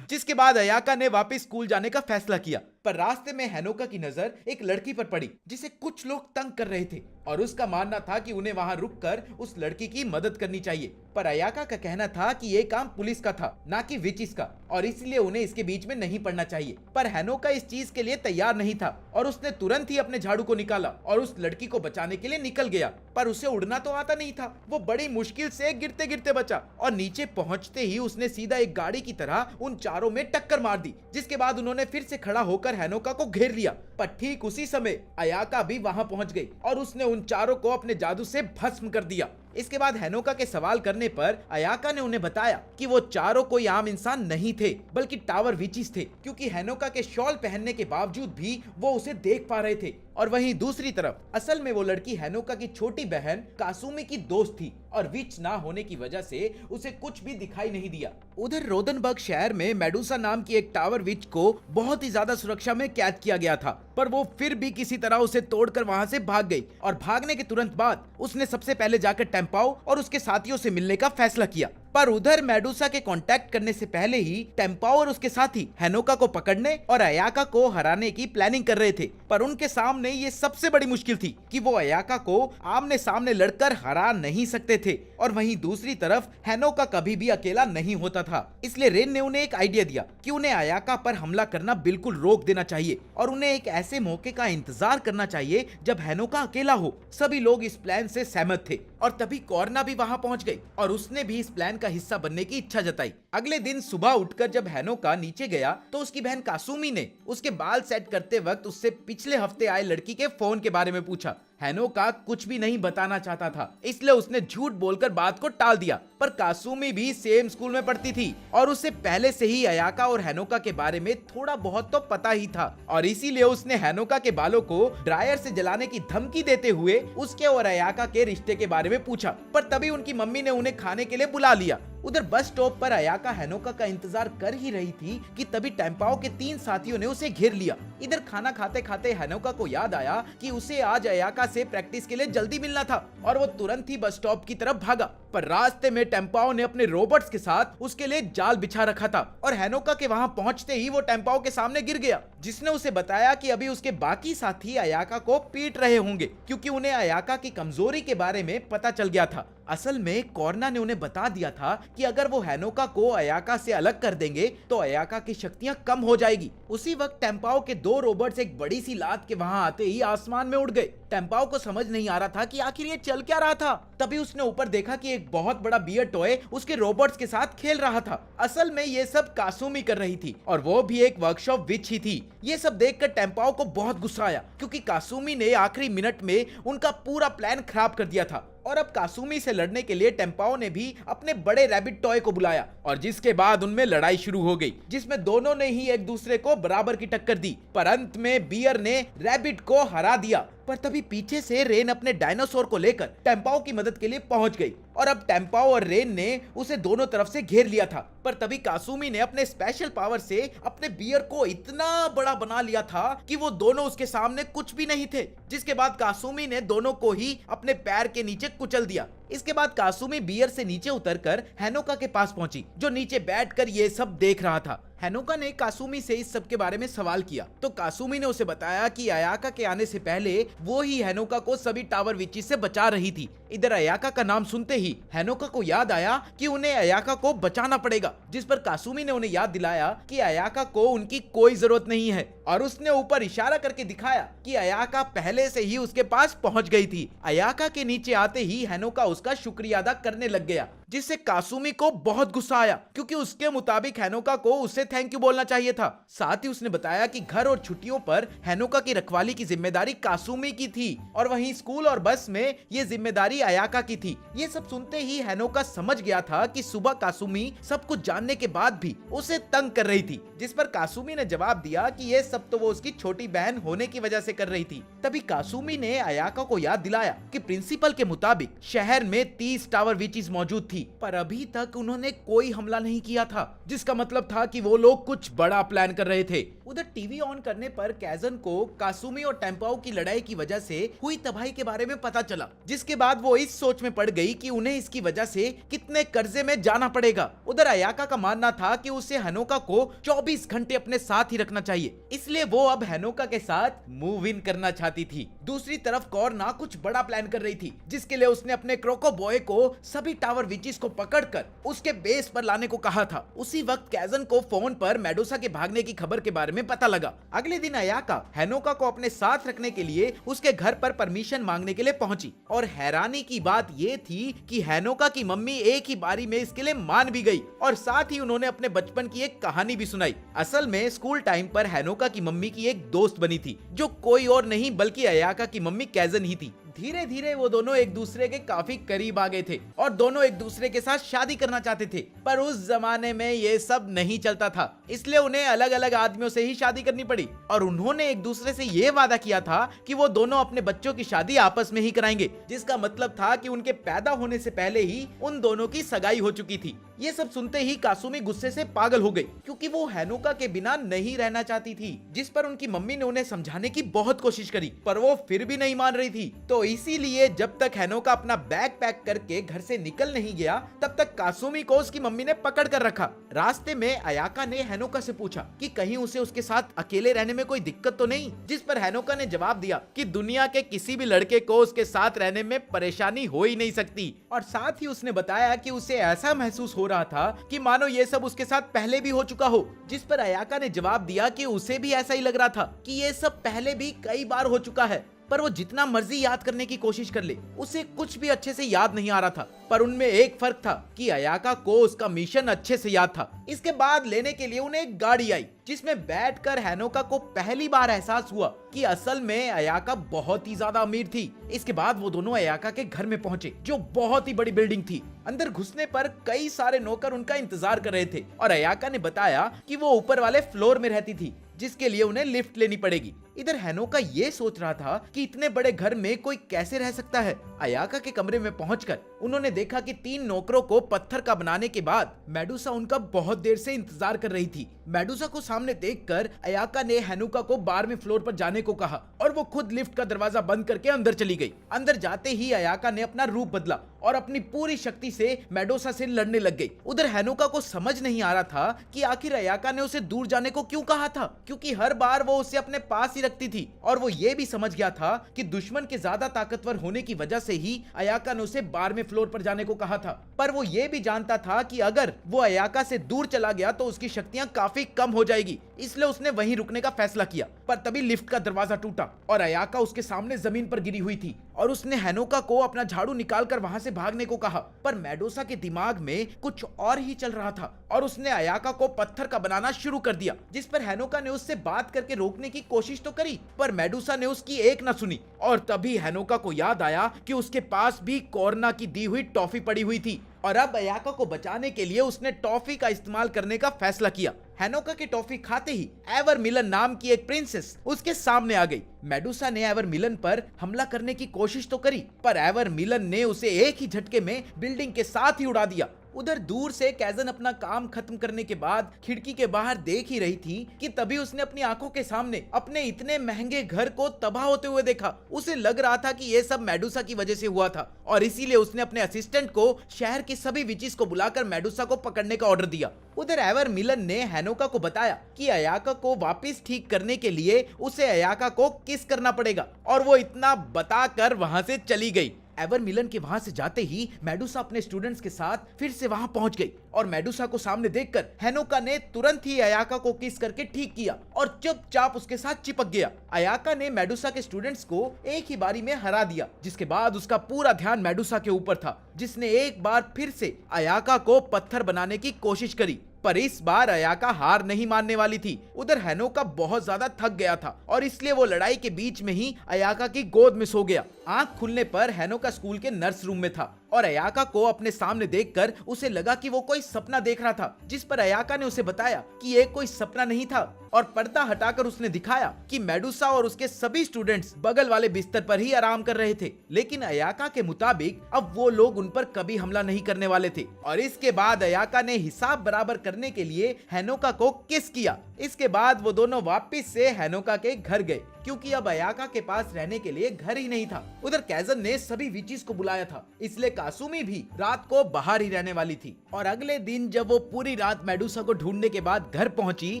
जिसके बाद अयाका ने वापस स्कूल जाने का फैसला किया। पर रास्ते में हेनोका की नजर एक लड़की पर पड़ी जिसे कुछ लोग तंग कर रहे थे और उसका मानना था कि उन्हें वहां रुककर उस लड़की की मदद करनी चाहिए। पर अयाका का कहना था कि ये काम पुलिस का था, ना कि विचिस का, और इसलिए उन्हें इसके बीच में नहीं पड़ना चाहिए। पर हेनोका इस चीज के लिए तैयार नहीं था और उसने तुरंत ही अपने झाड़ू को निकाला और उस लड़की को बचाने के लिए निकल गया। पर उसे उड़ना तो आता नहीं था, वो बड़ी मुश्किल से गिरते गिरते बचा और नीचे पहुंचते ही उसने सीधा एक गाड़ी की तरह उन चारों में टक्कर मार दी, जिसके बाद उन्होंने फिर से खड़ा होकर हेनोका को घेर लिया। पर ठीक उसी समय अयाका भी वहां पहुंच गई और उसने उन चारों को अपने जादू से भस्म कर दिया। इसके बाद हेनोका के सवाल करने पर अयाका ने उन्हें बताया कि वो चारों कोई आम इंसान नहीं थे, बल्कि टावर विचिस थे, क्योंकि हेनोका के शॉल पहनने के बावजूद भी वो उसे देख पा रहे थे। और वहीं दूसरी तरफ असल में वो लड़की हेनोका की छोटी बहन कासुमी की दोस्त थी और विच ना होने की वजह से उसे कुछ भी दिखाई नहीं दिया। उधर रोदनबर्ग शहर में मेडुसा नाम की एक टावर विच को बहुत ही ज्यादा सुरक्षा में कैद किया गया था, पर वो फिर भी किसी तरह उसे तोड़कर वहां से भाग गई और भागने के तुरंत बाद उसने सबसे पहले जाकर टेम्पाओ और उसके साथियों से मिलने का फैसला किया। पर उधर मेडुसा के कांटेक्ट करने से पहले ही टेम्पाओ और उसके साथी हेनोका को पकड़ने और अयाका को हराने की प्लानिंग कर रहे थे। पर उनके सामने ये सबसे बड़ी मुश्किल थी कि वो अयाका को आमने सामने लड़कर हरा नहीं सकते थे और वहीं दूसरी तरफ हेनोका कभी भी अकेला नहीं होता था। इसलिए रेन ने उन्हें एक आइडिया दिया कि उन्हें अयाका पर हमला करना बिल्कुल रोक देना चाहिए और उन्हें एक ऐसे मौके का इंतजार करना चाहिए जब हेनोका अकेला हो। सभी लोग इस प्लान से सहमत थे और तभी कोर्ना भी वहां पहुंच गई और उसने भी इस प्लान का हिस्सा बनने की इच्छा जताई। अगले दिन सुबह उठकर जब हेनोका नीचे गया तो उसकी बहन कासुमी ने उसके बाल सेट करते वक्त उससे पिछले हफ्ते आए लड़की के फोन के बारे में पूछा। हेनोका कुछ भी नहीं बताना चाहता था, इसलिए उसने झूठ बोलकर बात को टाल दिया। पर कासुमी भी सेम स्कूल में पढ़ती थी और उसे पहले से ही अयाका और हेनोका के बारे में थोड़ा बहुत तो पता ही था और इसीलिए उसने हेनोका के बालों को ड्रायर से जलाने की धमकी देते हुए उसके और अयाका के रिश्ते के बारे में पूछा। पर तभी उनकी मम्मी ने उन्हें खाने के लिए बुला लिया। उधर बस स्टॉप पर अयाका हेनोका का इंतजार कर ही रही थी कि तभी टेम्पाओ के 3 साथियों ने उसे घेर लिया। इधर खाना खाते खाते हेनोका को याद आया कि उसे आज अयाका से प्रैक्टिस के लिए जल्दी मिलना था और वो तुरंत ही बस स्टॉप की तरफ भागा। पर रास्ते में टेम्पाओ ने अपने रोबोट्स के साथ उसके लिए जाल बिछा रखा था और हैनोका के वहां पहुंचते ही वो टेम्पाओ के सामने गिर गया, जिसने उसे बताया कि अभी उसके बाकी साथी अयाका को पीट रहे होंगे क्योंकि उन्हें अयाका की कमजोरी के बारे में पता चल गया था। असल में कॉर्ना ने उन्हें बता दिया था कि अगर वो हैनोका को अयाका से अलग कर देंगे तो अयाका की शक्तियां कम हो जाएगी। उसी वक्त टेम्पाओ के 2 रोबोट्स एक बड़ी सी लात के वहां आते ही आसमान में उड़ गए। टेम्पाओ को समझ नहीं आ रहा था कि आखिर ये चल क्या रहा था। तभी उसने ऊपर देखा कि एक बहुत बड़ा बियर टॉय उसके रोबोट्स के साथ खेल रहा था। असल में ये सब कासुमी कर रही थी और वो भी एक वर्कशॉप विच ही थी। ये सब देखकर टेम्पाओ को बहुत गुस्सा आया क्योंकि कासुमी ने आखिरी मिनट में उनका पूरा प्लान खराब कर दिया था और अब कासुमी से लड़ने के लिए टेम्पाओ ने भी अपने बड़े रैबिट टॉय को बुलाया और जिसके बाद उनमें लड़ाई शुरू हो गई, जिसमें दोनों ने ही एक दूसरे को बराबर की टक्कर दी। पर अंत में बियर ने रैबिट को हरा दिया। पर तभी पीछे से रेन अपने डायनासोर को लेकर टेम्पाओ की मदद के लिए पहुंच गई और अब टेम्पाओ और रेन ने उसे दोनों तरफ से घेर लिया था। पर तभी कासुमी ने अपने स्पेशल पावर से अपने बियर को इतना बड़ा बना लिया था कि वो दोनों उसके सामने कुछ भी नहीं थे, जिसके बाद कासुमी ने दोनों को ही अपने पैर के नीचे कुचल दिया। इसके बाद कासुमी बियर से नीचे उतरकर हैनोका के पास पहुंची, जो नीचे बैठकर ये सब देख रहा था। हैनोका ने कासुमी से इस सब के बारे में सवाल किया तो कासुमी ने उसे बताया कि अयाका के आने से पहले वो ही हैनोका को सभी टावर विचेस से बचा रही थी। इधर अयाका का नाम सुनते ही हैनोका को याद आया कि उन्हें अयाका को बचाना पड़ेगा, जिस पर कासुमी ने उन्हें याद दिलाया कि अयाका को उनकी कोई जरूरत नहीं है और उसने ऊपर इशारा करके दिखाया कि अयाका पहले से ही उसके पास पहुंच गई थी। अयाका के नीचे आते ही हैनोका उसका शुक्रिया अदा करने लग गया, जिससे कासुमी को बहुत गुस्सा आया क्योंकि उसके मुताबिक हैनोका को उससे थैंक यू बोलना चाहिए था। साथ ही उसने बताया कि घर और छुट्टियों पर हैनोका की रखवाली की जिम्मेदारी कासुमी की थी और वहीं स्कूल और बस में ये जिम्मेदारी अयाका की थी। ये सब सुनते ही हैनोका समझ गया था कि सुबह कासुमी सब कुछ जानने के बाद भी उसे तंग कर रही थी, जिस पर कासुमी ने जवाब दिया कि ये सब तो वो उसकी छोटी बहन होने की वजह से कर रही थी। तभी कासुमी ने अयाका को याद दिलाया कि प्रिंसिपल के मुताबिक शहर में 30 टावर विचेस मौजूद थी, पर अभी तक उन्होंने कोई हमला नहीं किया था, जिसका मतलब था कि वो लोग कुछ बड़ा प्लान कर रहे थे। उधर टीवी ऑन करने पर कैजन को कासुमी और टेम्पाओ की लड़ाई की वजह से हुई तबाही के बारे में पता चला, जिसके बाद वो इस सोच में पड़ गई कि उन्हें इसकी वजह से कितने कर्जे में जाना पड़ेगा। उधर अयाका का मानना था कि उसे हैनोका को 24 घंटे अपने साथ ही रखना चाहिए, इसलिए वो अब हैनोका के साथ मूव इन करना चाहती थी। दूसरी तरफ कॉर्ना कुछ बड़ा प्लान कर रही थी, जिसके लिए उसने अपने क्रोको बॉय को सभी टावर विचेस को पकड़कर उसके बेस पर लाने को कहा था। उसी वक्त कैजन को फोन पर मेडुसा के भागने की खबर के बारे में पता लगा। अगले दिन अयाका हैनोका को अपने साथ रखने के लिए उसके घर पर परमिशन मांगने के लिए पहुंची और हैरानी की बात ये थी कि हैनोका की मम्मी एक ही बारी में इसके लिए मान भी गई और साथ ही उन्होंने अपने बचपन की एक कहानी भी सुनाई। असल में स्कूल टाइम पर हैनोका की मम्मी की एक दोस्त बनी थी, जो कोई और नहीं बल्कि अयाका की मम्मी कैजन ही थी। धीरे धीरे वो दोनों एक दूसरे के काफी करीब आ गए थे और दोनों एक दूसरे के साथ शादी करना चाहते थे, पर उस जमाने में ये सब नहीं चलता था, इसलिए उन्हें अलग अलग आदमियों से ही शादी करनी पड़ी और उन्होंने एक दूसरे से ये वादा किया था कि वो दोनों अपने बच्चों की शादी आपस में ही कराएंगे, जिसका मतलब था कि उनके पैदा होने से पहले ही उन दोनों की सगाई हो चुकी थी। ये सब सुनते ही कासुमी गुस्से से पागल हो गई क्योंकि वो हैनोका के बिना नहीं रहना चाहती थी, जिस पर उनकी मम्मी ने उन्हें समझाने की बहुत कोशिश करी, पर वो फिर भी नहीं मान रही थी। तो इसीलिए जब तक हैनोका अपना बैग पैक करके घर से निकल नहीं गया, तब तक कासुमी को उसकी मम्मी ने पकड़ कर रखा। रास्ते में अयाका ने हैनोका से पूछा कि कहीं उसे उसके साथ अकेले रहने में कोई दिक्कत तो नहीं, जिस पर हैनोका ने जवाब दिया कि दुनिया के किसी भी लड़के को उसके साथ रहने में परेशानी हो ही नहीं सकती। और साथ ही उसने बताया कि उसे ऐसा महसूस हो रहा था कि मानो ये सब उसके साथ पहले भी हो चुका हो, जिस पर अयाका ने जवाब दिया कि उसे भी ऐसा ही लग रहा था कि ये सब पहले भी कई बार हो चुका है, पर वो जितना मर्जी याद करने की कोशिश कर ले उसे कुछ भी अच्छे से याद नहीं आ रहा था। पर उनमें एक फर्क था कि अयाका को उसका मिशन अच्छे से याद था। इसके बाद लेने के लिए उन्हें एक गाड़ी आई, जिसमें बैठकर हैनोका को पहली बार एहसास हुआ कि असल में अयाका बहुत ही ज्यादा अमीर थी। इसके बाद वो दोनों अयाका के घर में पहुंचे, जो बहुत ही बड़ी बिल्डिंग थी। अंदर घुसने पर कई सारे नौकर उनका इंतजार कर रहे थे और अयाका ने बताया कि वो ऊपर वाले फ्लोर में रहती थी, जिसके लिए उन्हें लिफ्ट लेनी पड़ेगी। इधर हेनोका ये सोच रहा था कि इतने बड़े घर में कोई कैसे रह सकता है। अयाका के कमरे में पहुंचकर उन्होंने देखा कि 3 नौकरों को पत्थर का बनाने के बाद मेडुसा उनका बहुत देर से इंतजार कर रही थी। मेडुसा को सामने देखकर अयाका ने हेनोका को 12वें फ्लोर पर जाने को कहा और वो खुद लिफ्ट का दरवाजा बंद करके अंदर चली गई। अंदर जाते ही अयाका ने अपना रूप बदला और अपनी पूरी शक्ति से मेडुसा से लड़ने लग गई। उधर हेनोका को समझ नहीं आ रहा था कि आखिर अयाका ने उसे दूर जाने को क्यों कहा था, क्योंकि हर बार वो उसे अपने पास ही रखती थी। और वो ये भी समझ गया था कि दुश्मन के ज्यादा ताकतवर होने की वजह से ही अयाका ने उसे 12वें फ्लोर पर जाने को कहा था। पर वो ये भी जानता था कि अगर वो अयाका से दूर चला गया तो उसकी शक्तियां काफी कम हो जाएगी, इसलिए उसने वहीं रुकने का फैसला किया। पर तभी लिफ्ट का दरवाजा टूटा और अयाका उसके सामने जमीन पर गिरी हुई थी और उसने हेनोका को अपना झाड़ू निकालकर वहां से भागने को कहा। पर मेडुसा के दिमाग में कुछ और ही चल रहा था और उसने अयाका को पत्थर का बनाना शुरू कर दिया, जिस पर हेनोका ने उससे बात करके रोकने की कोशिश तो करी, पर मेडुसा ने उसकी एक न सुनी। और तभी हेनोका को याद आया कि उसके पास भी कोरना की दी हुई टॉफी पड़ी हुई थी और अब अयाका को बचाने के लिए उसने टॉफी का इस्तेमाल करने का फैसला किया। हेनोका की टॉफी खाते ही एवर मिलन नाम की एक प्रिंसेस उसके सामने आ गई। मेडुसा ने एवर मिलन पर हमला करने की कोशिश तो करी, पर एवर मिलन ने उसे एक ही झटके में बिल्डिंग के साथ ही उड़ा दिया। उधर दूर से कैजन अपना काम खत्म करने के बाद खिड़की के बाहर देख ही रही थी कि तभी उसने अपनी आंखों के सामने अपने इतने महंगे घर को तबाह होते हुए देखा। उसे लग रहा था कि ये सब मेडुसा की वजह से हुआ था और इसीलिए उसने अपने असिस्टेंट को शहर की सभी विचेस को बुलाकर मेडुसा को पकड़ने का ऑर्डर दिया। उधर एवर मिलन ने हेनोका को बताया कि अयाका को वापस ठीक करने के लिए उसे अयाका को किस करना पड़ेगा और वो इतना बताकर वहां से चली गई। एवर मिलन के वहां से जाते ही मेडुसा अपने स्टूडेंट्स के साथ फिर से वहां पहुंच गई और मेडुसा को सामने देखकर हेनोका ने तुरंत ही अयाका को किस करके ठीक किया और चुपचाप उसके साथ चिपक गया। अयाका ने मेडुसा के स्टूडेंट्स को एक ही बारी में हरा दिया, जिसके बाद उसका पूरा ध्यान मेडुसा के ऊपर था, जिसने एक बार फिर से अयाका को पत्थर बनाने की कोशिश करी। पर इस बार अयाका हार नहीं मानने वाली थी। उधर हेनोका बहुत ज्यादा थक गया था और इसलिए वो लड़ाई के बीच में ही अयाका की गोद में सो गया। आंख खुलने पर हेनोका स्कूल के नर्स रूम में था और अयाका को अपने सामने देखकर उसे लगा कि वो कोई सपना देख रहा था, जिस पर अयाका ने उसे बताया कि ये कोई सपना नहीं था और पर्दा हटाकर उसने दिखाया कि मेडुसा और उसके सभी स्टूडेंट्स बगल वाले बिस्तर पर ही आराम कर रहे थे। लेकिन अयाका के मुताबिक अब वो लोग उन पर कभी हमला नहीं करने वाले थे। और इसके बाद अयाका ने हिसाब बराबर करने के लिए हेनोका को किस किया। इसके बाद वो दोनों वापस से हेनोका के घर गए, क्योंकि अब अयाका के पास रहने के लिए घर ही नहीं था। उधर कैजन ने सभी विचेस को बुलाया था, इसलिए कासुमी भी रात को बाहर ही रहने वाली थी। और अगले दिन जब वो पूरी रात मेडुसा को ढूंढने के बाद घर पहुंची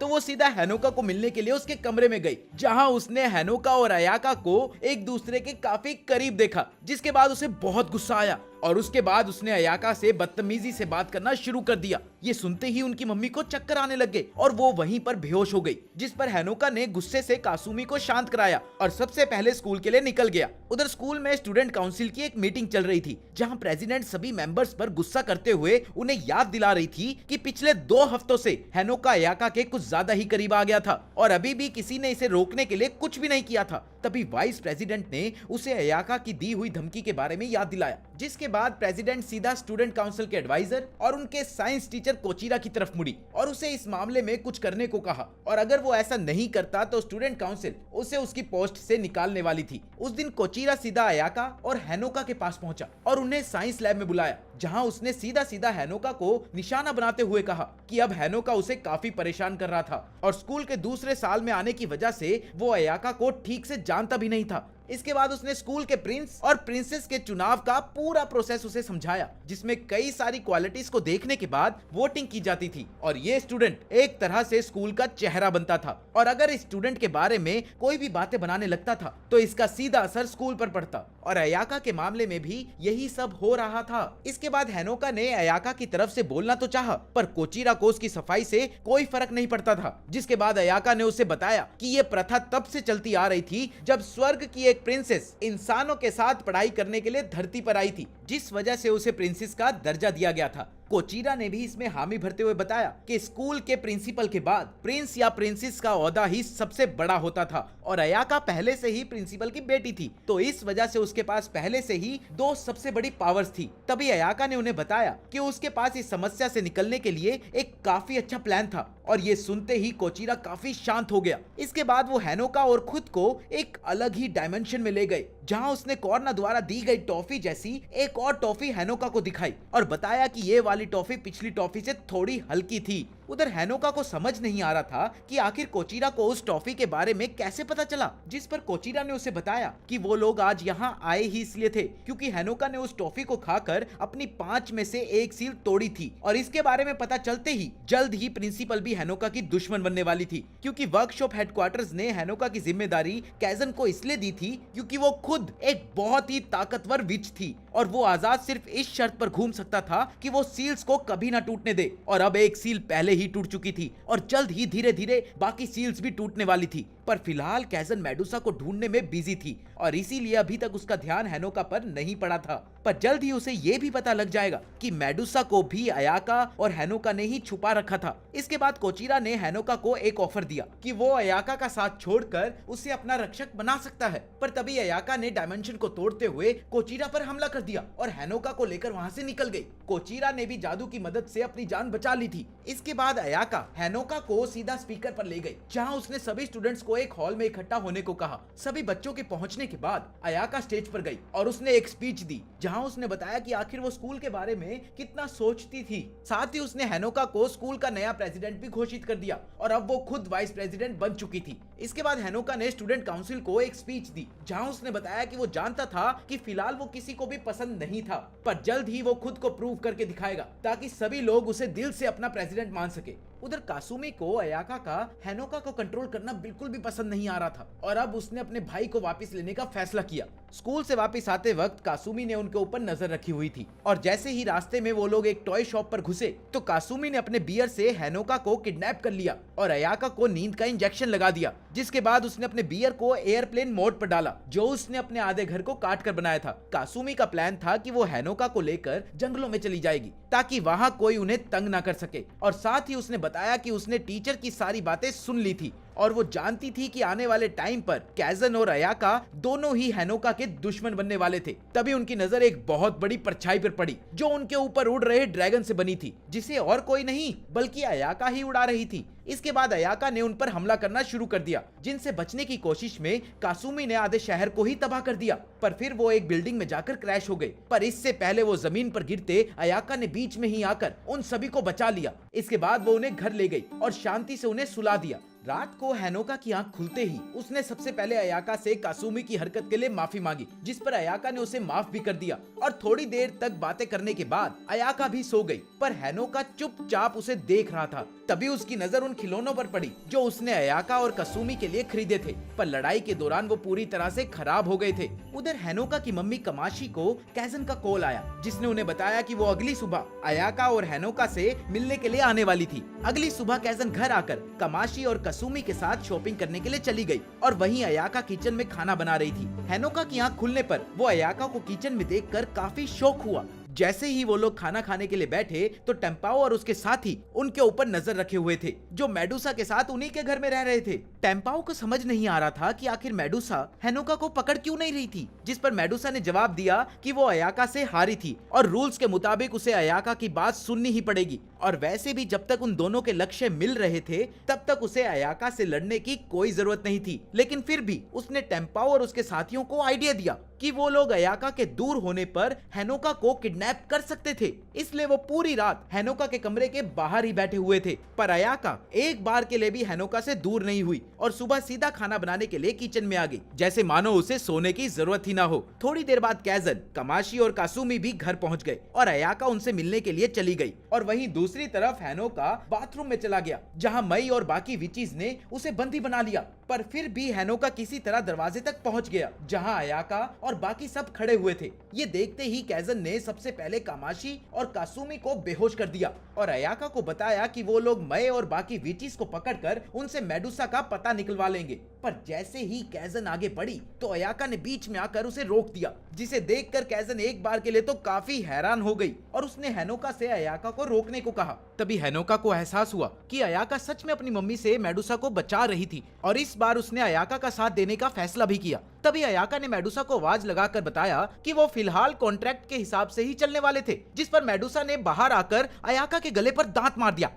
तो वो सीधा हेनोका को मिलने के लिए उसके कमरे में गई, जहां उसने हेनोका और अयाका को एक दूसरे के काफी करीब देखा, जिसके बाद उसे बहुत गुस्सा आया और उसके बाद उसने अयाका से बदतमीजी से बात करना शुरू कर दिया। ये सुनते ही उनकी मम्मी को चक्कर आने लग गए और वो वहीं पर बेहोश हो गई, जिस पर हेनोका ने गुस्से से कासुमी को शांत कराया और सबसे पहले स्कूल के लिए निकल गया। उधर स्कूल में स्टूडेंट काउंसिल की एक मीटिंग चल रही थी, जहां प्रेसिडेंट सभी मेंबर्स पर गुस्सा करते हुए उन्हें याद दिला रही थी कि पिछले 2 हफ्तों से हेनोका अयाका के कुछ ज्यादा ही करीब आ गया था और अभी भी किसी ने इसे रोकने के लिए कुछ भी नहीं किया था। तभी वाइस प्रेसिडेंट ने उसे अयाका की दी हुई धमकी के बारे में याद दिलाया, जिसके बाद प्रेसिडेंट सीधा स्टूडेंट काउंसिल के एडवाइजर और उनके साइंस टीचर कोचिरा की तरफ मुड़ी और उसे इस मामले में कुछ करने को कहा और अगर वो ऐसा नहीं करता तो स्टूडेंट काउंसिल उसे उसकी पोस्ट से निकालने वाली थी। उस दिन कोचिरा सीधा अयाका और हेनोका के पास पहुंचा और उन्हें साइंस लैब में बुलाया, जहां उसने सीधा सीधा हेनोका को निशाना बनाते हुए कहा कि अब हेनोका उसे काफी परेशान कर रहा था और स्कूल के दूसरे साल में आने की वजह से वो अयाका को ठीक से जानता भी नहीं था। इसके बाद उसने स्कूल के प्रिंस और प्रिंसेस के चुनाव का पूरा प्रोसेस उसे समझाया, जिसमें कई सारी क्वालिटीज को देखने के बाद वोटिंग की जाती थी और ये स्टूडेंट एक तरह से स्कूल का चेहरा बनता था और अगर इस स्टूडेंट के बारे में कोई भी बातें बनाने लगता था तो इसका सीधा असर स्कूल पर पड़ता और अयाका के मामले में भी यही सब हो रहा था। इसके बाद हेनोका ने अयाका की तरफ से बोलना तो चाहा, पर कोचिरा को उसकी सफाई से कोई फर्क नहीं पड़ता था। जिसके बाद अयाका ने उसे बताया कि ये प्रथा तब से चलती आ रही थी जब स्वर्ग की एक प्रिंसेस इंसानों के साथ पढ़ाई करने के लिए धरती पर आई थी, जिस वजह से उसे प्रिंसेस का दर्जा दिया गया था। कोचीरा ने भी इसमें हामी भरते हुए बताया कि स्कूल के प्रिंसिपल के बाद प्रिंस या प्रिंसेस का ओहदा ही सबसे बड़ा होता था और अयाका पहले से ही प्रिंसिपल की बेटी थी, तो इस वजह से उसके पास पहले से ही दो सबसे बड़ी पावर्स थी। तभी अयाका ने उन्हें बताया कि उसके पास इस समस्या से निकलने के लिए एक काफी अच्छा प्लान था और ये सुनते ही कोचीरा काफी शांत हो गया। इसके बाद वो हैनोका और खुद को एक अलग ही डायमेंशन में ले गए, जहां उसने कॉर्ना द्वारा दी गई टॉफी जैसी एक और टॉफी हैनोका को दिखाई और बताया कि ये वाली टॉफी पिछली टॉफी से थोड़ी हल्की थी। उधर हैनोका को समझ नहीं आ रहा था कि आखिर कोचीरा को उस टॉफी के बारे में कैसे पता चला, जिस पर कोचीरा ने उसे बताया कि वो लोग आज यहाँ आए ही इसलिए थे क्योंकि हैनोका ने उस टॉफी को खाकर अपनी 5 में से एक सील तोड़ी थी और इसके बारे में पता चलते ही जल्द ही प्रिंसिपल भी हैनोका की दुश्मन बनने वाली थी, क्योंकि वर्कशॉप हेडक्वार्टर्स ने हैनोका की जिम्मेदारी कैजन को इसलिए दी थी क्योंकि वो खुद एक बहुत ही ताकतवर विच थी और वो आजाद सिर्फ इस शर्त पर घूम सकता था कि वो सील्स को कभी ना टूटने दे। और अब एक सील पहले ही टूट चुकी थी और जल्द ही धीरे धीरे बाकी सील्स भी टूटने वाली थी, पर फिलहाल कैजन मेडुसा को ढूंढने में बिजी थी और इसीलिए अभी तक उसका ध्यान हैनोका पर नहीं पड़ा था। पर जल्द ही उसे ये भी पता लग जाएगा कि मेडुसा को भी अयाका और हैनोका ने ही छुपा रखा था। इसके बाद कोचीरा ने हैनोका को एक ऑफर दिया कि वो अयाका का साथ छोड़कर उसे अपना रक्षक बना सकता है, पर तभी अयाका ने डायमेंशन को तोड़ते हुए कोचीरा पर हमला कर दिया और हैनोका को लेकर वहां से निकल गई। कोचीरा ने भी जादू की मदद से अपनी जान बचा ली थी। इसके बाद अयाका हैनोका को सीधा स्पीकर पर ले गई, जहां उसने सभी स्टूडेंट्स को एक हॉल में इकट्ठा होने को कहा। सभी बच्चों के पहुंचने के बाद अयाका स्टेज पर गई और उसने एक स्पीच दी, जहां उसने बताया कि आखिर वो स्कूल के बारे में कितना सोचती थी। साथ ही उसने हैनोका को स्कूल का नया प्रेसिडेंट भी घोषित कर दिया और अब वो खुद वाइस प्रेसिडेंट बन चुकी थी। इसके बाद हैनोका ने स्टूडेंट काउंसिल को एक स्पीच दी, जहां उसने बताया कि वो जानता था कि फिलहाल वो किसी को भी पसंद नहीं था, पर जल्द ही वो खुद को प्रूव करके दिखाएगा ताकि सभी लोग उसे दिल से अपना प्रेसिडेंट मान सके। उधर कासुमी को अयाका का हैनोका को कंट्रोल करना बिल्कुल भी पसंद नहीं आ रहा था और अब उसने अपने भाई को वापस लेने का फैसला किया। स्कूल से वापस आते वक्त कासुमी ने उनके ऊपर नजर रखी हुई थी और जैसे ही रास्ते में वो लोग एक टॉय शॉप पर घुसे तो कासुमी ने अपने बियर से हैनोका को किडनैप कर लिया और अयाका को नींद का इंजेक्शन लगा दिया, जिसके बाद उसने अपने बियर को एयरप्लेन मोड पर डाला, जो उसने अपने आधे घर को काट कर बनाया था। कासुमी का प्लान था कि वो हैनोका को लेकर जंगलों में चली जाएगी ताकि वहां कोई उन्हें तंग ना कर सके, और साथ ही उसने बताया कि उसने टीचर की सारी बातें सुन ली थी और वो जानती थी कि आने वाले टाइम पर कैजन और अयाका दोनों ही हैनोका के दुश्मन बनने वाले थे। तभी उनकी नजर एक बहुत बड़ी परछाई पर पड़ी जो उनके ऊपर उड़ रहे ड्रैगन से बनी थी, जिसे और कोई नहीं बल्कि अयाका ही उड़ा रही थी। इसके बाद अयाका ने उन पर हमला करना शुरू कर दिया, जिनसे बचने की कोशिश में कासुमी ने आधे शहर को ही तबाह कर दिया, पर फिर वो एक बिल्डिंग में जाकर क्रैश हो गई। पर इससे पहले वो जमीन पर गिरते अयाका ने बीच में ही आकर उन सभी को बचा लिया। इसके बाद वो उन्हें घर ले गई और शांति से उन्हें सुला दिया। रात को हैनोका की आंख खुलते ही उसने सबसे पहले अयाका से कासुमी की हरकत के लिए माफी मांगी, जिस पर अयाका ने उसे माफ भी कर दिया और थोड़ी देर तक बातें करने के बाद अयाका भी सो गई, पर हैनोका चुपचाप उसे देख रहा था। तभी उसकी नजर उन खिलौनों पर पड़ी जो उसने अयाका और कासुमी के लिए खरीदे थे, पर लड़ाई के दौरान वो पूरी तरह से खराब हो गए थे। उधर हैनोका की मम्मी कमाशी को कैजन का कॉल आया, जिसने उन्हें बताया कि वो अगली सुबह अयाका और हैनोका से मिलने के लिए आने वाली थी। अगली सुबह कैजन घर आकर कमाशी और कासुमी के साथ शॉपिंग करने के लिए चली गई और वहीं अयाका किचन में खाना बना रही थी। हैनोका की आंख खुलने पर वो अयाका को किचन में देखकर काफी शॉक हुआ। जैसे ही वो लोग खाना खाने के लिए बैठे तो टेम्पाओ और उसके साथी उनके ऊपर नजर रखे हुए थे, जो मेडुसा के साथ उन्हीं के घर में रह रहे थे। टेम्पाओ को समझ नहीं आ रहा था कि आखिर मेडुसा हैनोका को पकड़ क्यों नहीं रही थी, जिस पर मेडुसा ने जवाब दिया कि वो अयाका से हारी थी और रूल्स के मुताबिक उसे अयाका की बात सुननी ही पड़ेगी, और वैसे भी जब तक उन दोनों के लक्ष्य मिल रहे थे तब तक उसे अयाका से लड़ने की कोई जरूरत नहीं थी। लेकिन फिर भी उसने टेम्पाओ और उसके साथियों को आइडिया दिया कि वो लोग अयाका के दूर होने पर हैनोका को किडनैप कर सकते थे, इसलिए वो पूरी रात हैनोका के कमरे के बाहर ही बैठे हुए थे। पर अयाका एक बार के लिए भी हैनोका से दूर नहीं हुई और सुबह सीधा खाना बनाने के लिए किचन में आ गई, जैसे मानो उसे सोने की जरूरत ही ना हो। थोड़ी देर बाद कैजन, कमाशी और कासुमी भी घर पहुंच गए और अयाका उनसे मिलने के लिए चली गई, और वहीं दूसरी तरफ हैनोका बाथरूम में चला गया, जहां मई और बाकी विचीज ने उसे बंदी बना लिया। पर फिर भी हैनोका किसी तरह दरवाजे तक पहुंच गया, जहां अयाका और बाकी सब खड़े हुए थे। ये देखते ही कैजन ने सबसे पहले कामाशी और कासुमी को बेहोश कर दिया और अयाका को बताया कि वो लोग मई और बाकी विचीज को पकड़कर उनसे मेडुसा का पता बचा निकलवा लेंगे। पर जैसे ही कैजन आगे बढ़ी तो अयाका ने बीच में आकर उसे रोक दिया, जिसे देखकर कैजन एक बार के लिए तो काफी हैरान हो गई और उसने हेनोका से अयाका को रोकने को कहा। तभी हेनोका को एहसास हुआ कि अयाका सच में अपनी मम्मी से मेडुसा को बचा रही थी और इस बार उसने अयाका का साथ देने का फैसला भी किया। तभी अयाका ने मेडुसा को आवाज लगाकर बताया कि वो फिलहाल कॉन्ट्रैक्ट के हिसाब से ही चलने वाले थे, जिस पर मेडुसा ने बाहर आकर अयाका के गले पर दांत मार दिया,